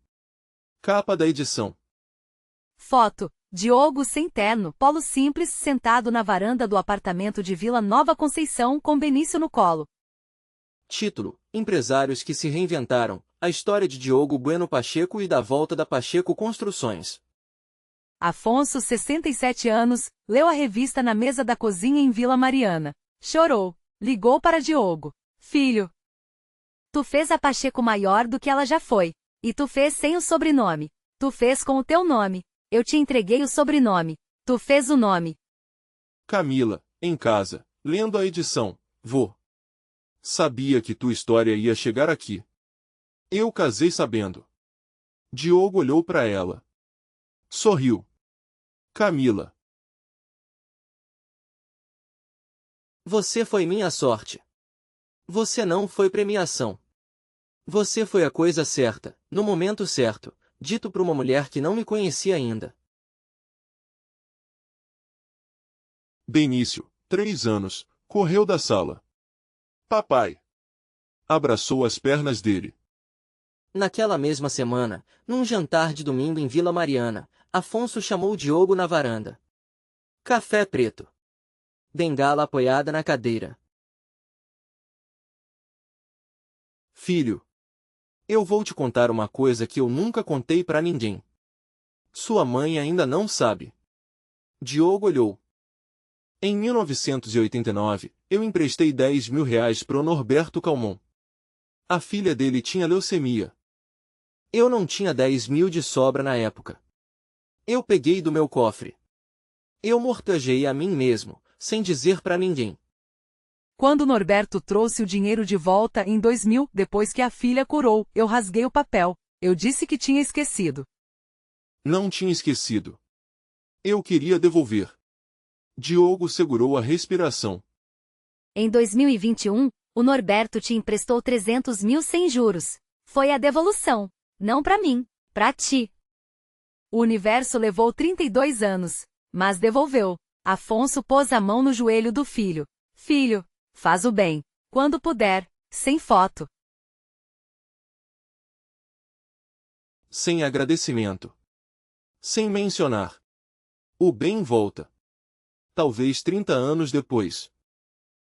Capa da edição. Foto. Diogo sem terno, polo simples, sentado na varanda do apartamento de Vila Nova Conceição com Benício no colo. Título: Empresários que se reinventaram. A história de Diogo Bueno Pacheco e da volta da Pacheco Construções. Afonso, 67 anos, leu a revista na mesa da cozinha em Vila Mariana. Chorou. Ligou para Diogo. Filho. Tu fez a Pacheco maior do que ela já foi. E tu fez sem o sobrenome. Tu fez com o teu nome. Eu te entreguei o sobrenome. Tu fez o nome. Camila, em casa, lendo a edição. Vô. Sabia que tua história ia chegar aqui. Eu casei sabendo. Diogo olhou para ela. Sorriu. Camila. Você foi minha sorte. Você não foi premiação. Você foi a coisa certa, no momento certo, dito por uma mulher que não me conhecia ainda. Benício, 3 anos, correu da sala. Papai. Abraçou as pernas dele. Naquela mesma semana, num jantar de domingo em Vila Mariana, Afonso chamou Diogo na varanda. Café preto. Bengala apoiada na cadeira. Filho. Eu vou te contar uma coisa que eu nunca contei pra ninguém. Sua mãe ainda não sabe. Diogo olhou. Em 1989, eu emprestei 10 mil reais pro Norberto Calmon. A filha dele tinha leucemia. Eu não tinha 10 mil de sobra na época. Eu peguei do meu cofre. Eu mortgagei a mim mesmo, sem dizer pra ninguém. Quando Norberto trouxe o dinheiro de volta em 2000, depois que a filha curou, eu rasguei o papel. Eu disse que tinha esquecido. Não tinha esquecido. Eu queria devolver. Diogo segurou a respiração. Em 2021, o Norberto te emprestou 300 mil sem juros. Foi a devolução. Não pra mim, pra ti. O universo levou 32 anos, mas devolveu. Afonso pôs a mão no joelho do filho. Filho, faz o bem. Quando puder, sem foto. Sem agradecimento. Sem mencionar. O bem volta. Talvez 30 anos depois.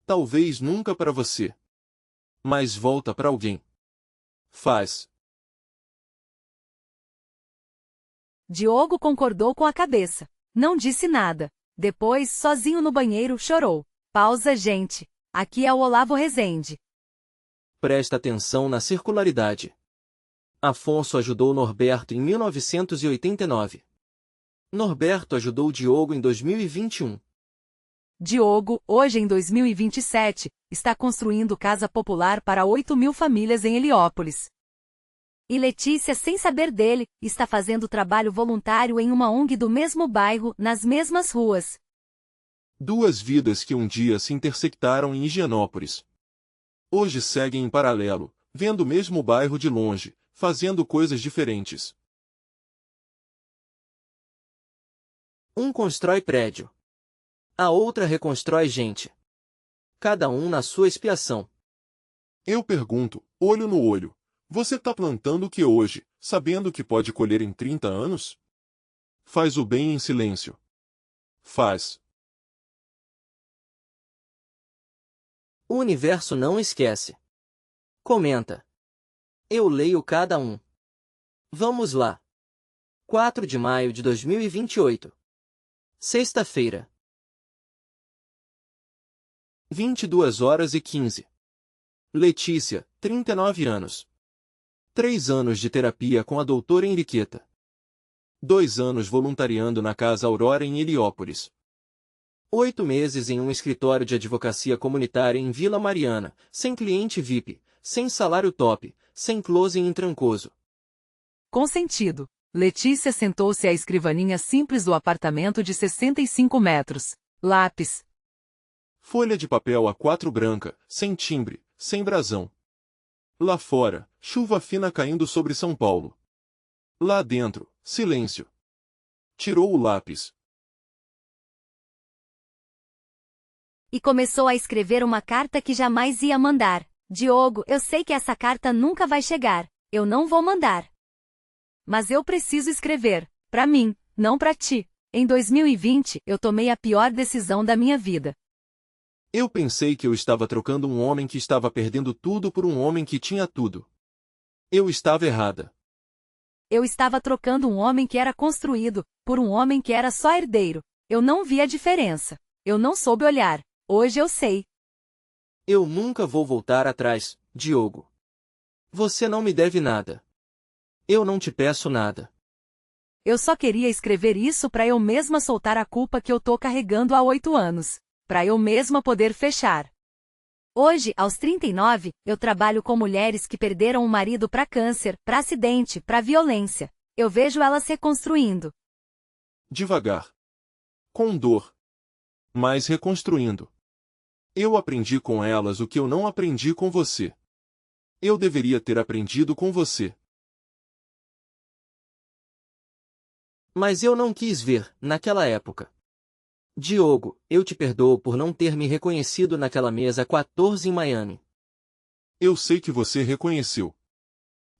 Talvez nunca para você. Mas volta para alguém. Faz. Diogo concordou com a cabeça. Não disse nada. Depois, sozinho no banheiro, chorou. Pausa, gente. Aqui é o Olavo Rezende. Presta atenção na circularidade. Afonso ajudou Norberto em 1989. Norberto ajudou Diogo em 2021. Diogo, hoje em 2027, está construindo casa popular para 8 mil famílias em Heliópolis. E Letícia, sem saber dele, está fazendo trabalho voluntário em uma ONG do mesmo bairro, nas mesmas ruas. 2 vidas que um dia se intersectaram em Higienópolis. Hoje seguem em paralelo, vendo o mesmo bairro de longe, fazendo coisas diferentes. Um constrói prédio. A outra reconstrói gente. Cada um na sua expiação. Eu pergunto, olho no olho. Você tá plantando o que hoje, sabendo que pode colher em 30 anos? Faz o bem em silêncio. Faz. O universo não esquece. Comenta. Eu leio cada um. Vamos lá. 4 de maio de 2028. Sexta-feira. 22h15. Letícia, 39 anos. 3 anos de terapia com a doutora Henriqueta. 2 anos voluntariando na Casa Aurora em Heliópolis. 8 meses em um escritório de advocacia comunitária em Vila Mariana, sem cliente VIP, sem salário top, sem closing em Trancoso. Consentido. Letícia sentou-se à escrivaninha simples do apartamento de 65 metros. Lápis. Folha de papel A4 branca, sem timbre, sem brasão. Lá fora, chuva fina caindo sobre São Paulo. Lá dentro, silêncio. Tirou o lápis. E começou a escrever uma carta que jamais ia mandar. Diogo, eu sei que essa carta nunca vai chegar. Eu não vou mandar. Mas eu preciso escrever. Pra mim, não pra ti. Em 2020, eu tomei a pior decisão da minha vida. Eu pensei que eu estava trocando um homem que estava perdendo tudo por um homem que tinha tudo. Eu estava errada. Eu estava trocando um homem que era construído, por um homem que era só herdeiro. Eu não vi a diferença. Eu não soube olhar. Hoje eu sei. Eu nunca vou voltar atrás, Diogo. Você não me deve nada. Eu não te peço nada. Eu só queria escrever isso pra eu mesma soltar a culpa que eu tô carregando há 8 anos. Pra eu mesma poder fechar. Hoje, aos 39, eu trabalho com mulheres que perderam o marido pra câncer, pra acidente, pra violência. Eu vejo elas reconstruindo. Devagar. Com dor. Mas reconstruindo. Eu aprendi com elas o que eu não aprendi com você. Eu deveria ter aprendido com você. Mas eu não quis ver, naquela época. Diogo, eu te perdoo por não ter me reconhecido naquela mesa 14 em Miami. Eu sei que você reconheceu.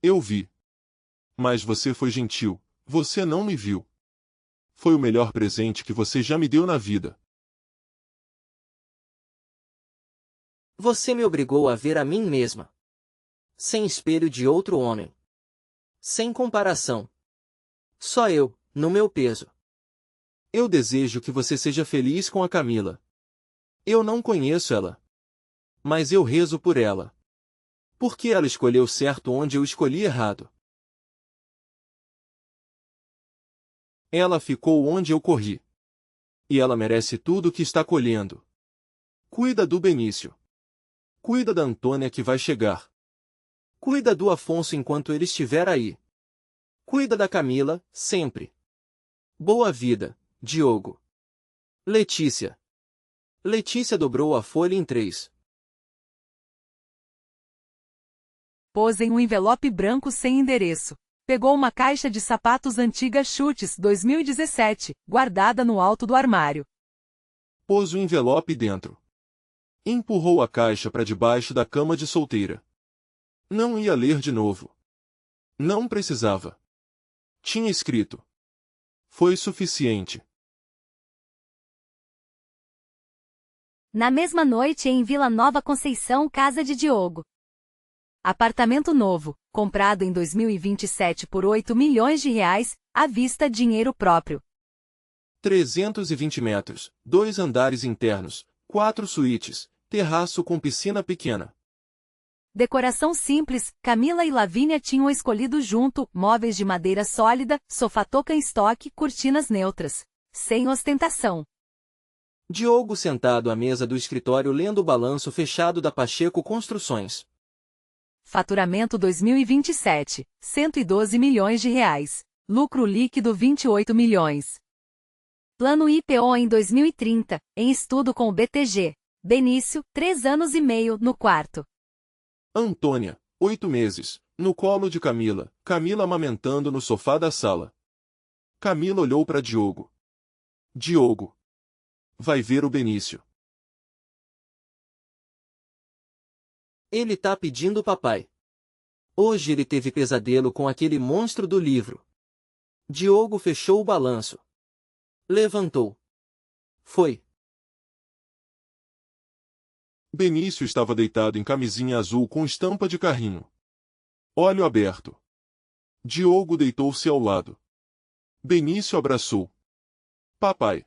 Eu vi. Mas você foi gentil, você não me viu. Foi o melhor presente que você já me deu na vida. Você me obrigou a ver a mim mesma. Sem espelho de outro homem. Sem comparação. Só eu, no meu peso. Eu desejo que você seja feliz com a Camila. Eu não conheço ela. Mas eu rezo por ela. Porque ela escolheu certo onde eu escolhi errado. Ela ficou onde eu corri. E ela merece tudo o que está colhendo. Cuida do Benício. Cuida da Antônia que vai chegar. Cuida do Afonso enquanto ele estiver aí. Cuida da Camila, sempre. Boa vida, Diogo. Letícia. Letícia dobrou a folha em 3. Pôs em um envelope branco sem endereço. Pegou uma caixa de sapatos antiga Chutes 2017, guardada no alto do armário. Pôs o envelope dentro. Empurrou a caixa para debaixo da cama de solteira. Não ia ler de novo. Não precisava. Tinha escrito. Foi suficiente. Na mesma noite em Vila Nova Conceição, casa de Diogo. Apartamento novo, comprado em 2027 por R$ 8 milhões, à vista dinheiro próprio. 320 metros, 2 andares internos, 4 suítes, terraço com piscina pequena. Decoração simples, Camila e Lavínia tinham escolhido junto, móveis de madeira sólida, sofá toca-em-estoque, cortinas neutras. Sem ostentação. Diogo sentado à mesa do escritório lendo o balanço fechado da Pacheco Construções. Faturamento 2027, R$ 112 milhões. Lucro líquido 28 milhões. Plano IPO em 2030, em estudo com o BTG. Benício, 3 anos e meio, no quarto. Antônia, 8 meses, no colo de Camila, Camila amamentando no sofá da sala. Camila olhou para Diogo. Diogo. Vai ver o Benício. Ele tá pedindo papai. Hoje ele teve pesadelo com aquele monstro do livro. Diogo fechou o balanço. Levantou. Foi. Benício estava deitado em camisinha azul com estampa de carrinho. Olho aberto. Diogo deitou-se ao lado. Benício abraçou. Papai.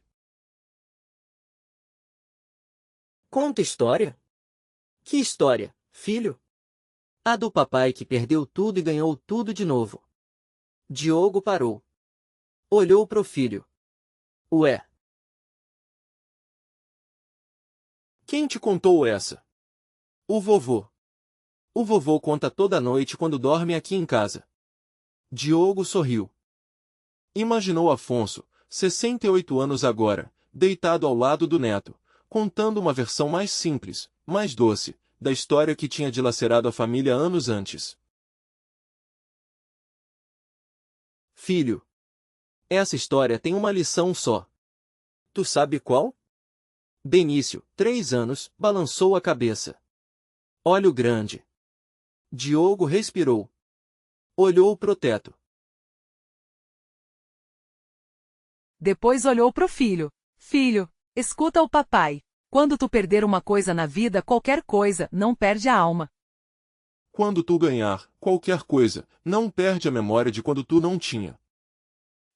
Conta história? Que história, filho? A do papai que perdeu tudo e ganhou tudo de novo. Diogo parou. Olhou pro filho. Ué. Quem te contou essa? O vovô. O vovô conta toda noite quando dorme aqui em casa. Diogo sorriu. Imaginou Afonso, 68 anos agora, deitado ao lado do neto, contando uma versão mais simples, mais doce, da história que tinha dilacerado a família anos antes. Filho. Essa história tem uma lição só. Tu sabe qual? Benício, 3 anos, balançou a cabeça. Olho grande. Diogo respirou. Olhou pro teto. Depois olhou pro filho. Filho, escuta o papai. Quando tu perder uma coisa na vida, qualquer coisa, não perde a alma. Quando tu ganhar qualquer coisa, não perde a memória de quando tu não tinha.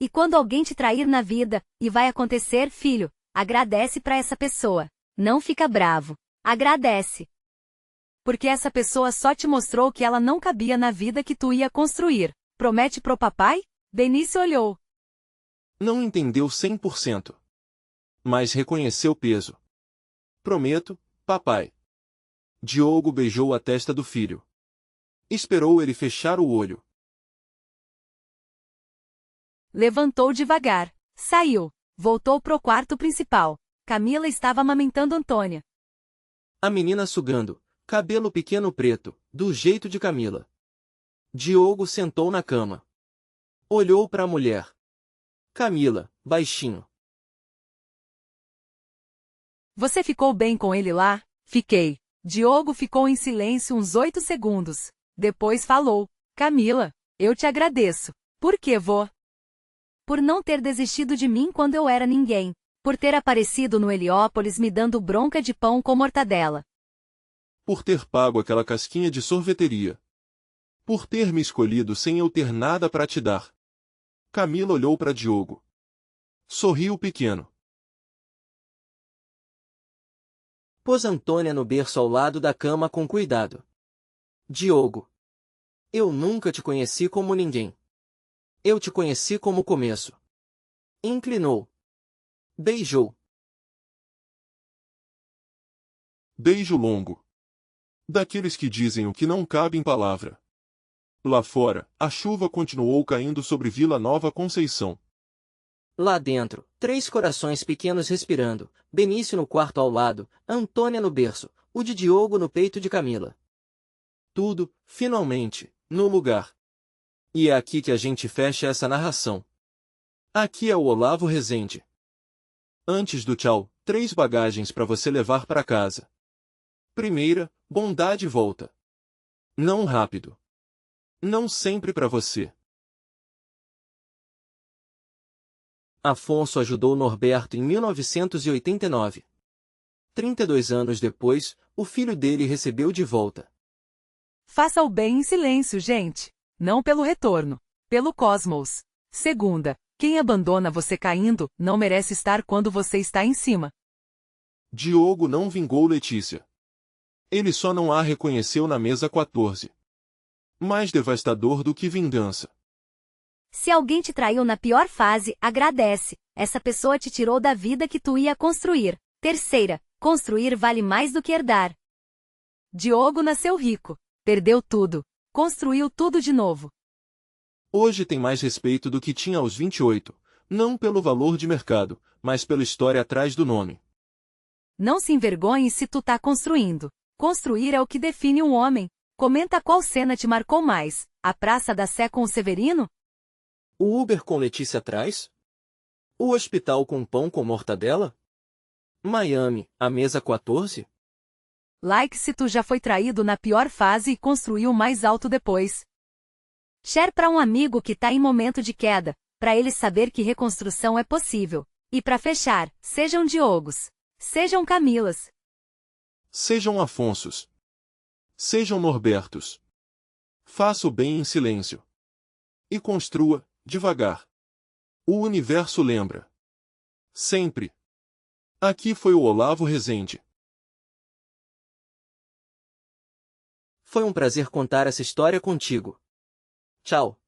E quando alguém te trair na vida, e vai acontecer, filho, agradece pra essa pessoa. Não fica bravo. Agradece. Porque essa pessoa só te mostrou que ela não cabia na vida que tu ia construir. Promete pro papai? Benício olhou. Não entendeu 100%. Mas reconheceu o peso. Prometo, papai. Diogo beijou a testa do filho. Esperou ele fechar o olho. Levantou devagar. Saiu. Voltou pro quarto principal. Camila estava amamentando Antônia. A menina sugando, cabelo pequeno preto, do jeito de Camila. Diogo sentou na cama. Olhou para a mulher. Camila, baixinho. Você ficou bem com ele lá? Fiquei. Diogo ficou em silêncio uns 8 segundos. Depois falou. Camila, eu te agradeço. Por que, vô? Por não ter desistido de mim quando eu era ninguém. Por ter aparecido no Heliópolis me dando bronca de pão com mortadela. Por ter pago aquela casquinha de sorveteria. Por ter me escolhido sem eu ter nada para te dar. Camila olhou para Diogo. Sorriu pequeno. Pôs Antônia no berço ao lado da cama com cuidado. Diogo. Eu nunca te conheci como ninguém. Eu te conheci como começo. Inclinou. Beijou. Beijo longo. Daqueles que dizem o que não cabe em palavra. Lá fora, a chuva continuou caindo sobre Vila Nova Conceição. Lá dentro, 3 corações pequenos respirando, Benício no quarto ao lado, Antônia no berço, o de Diogo no peito de Camila. Tudo, finalmente, no lugar. E é aqui que a gente fecha essa narração. Aqui é o Olavo Rezende. Antes do tchau, 3 bagagens para você levar para casa. Primeira, bondade volta. Não rápido. Não sempre para você. Afonso ajudou Norberto em 1989. 32 anos depois, o filho dele recebeu de volta. Faça o bem em silêncio, gente. Não pelo retorno. Pelo cosmos. Segunda, quem abandona você caindo, não merece estar quando você está em cima. Diogo não vingou Letícia. Ele só não a reconheceu na mesa 14. Mais devastador do que vingança. Se alguém te traiu na pior fase, agradece. Essa pessoa te tirou da vida que tu ia construir. Terceira, construir vale mais do que herdar. Diogo nasceu rico. Perdeu tudo. Construiu tudo de novo. Hoje tem mais respeito do que tinha aos 28, não pelo valor de mercado, mas pela história atrás do nome. Não se envergonhe se tu tá construindo. Construir é o que define um homem. Comenta qual cena te marcou mais. A Praça da Sé com o Severino? O Uber com Letícia atrás? O hospital com pão com mortadela? Miami, a mesa 14? Like se tu já foi traído na pior fase e construiu mais alto depois. Share para um amigo que tá em momento de queda, para ele saber que reconstrução é possível. E para fechar, sejam Diogos. Sejam Camilas. Sejam Afonsos. Sejam Norbertos. Faça o bem em silêncio. E construa, devagar. O universo lembra. Sempre. Aqui foi o Olavo Rezende. Foi um prazer contar essa história contigo. Tchau.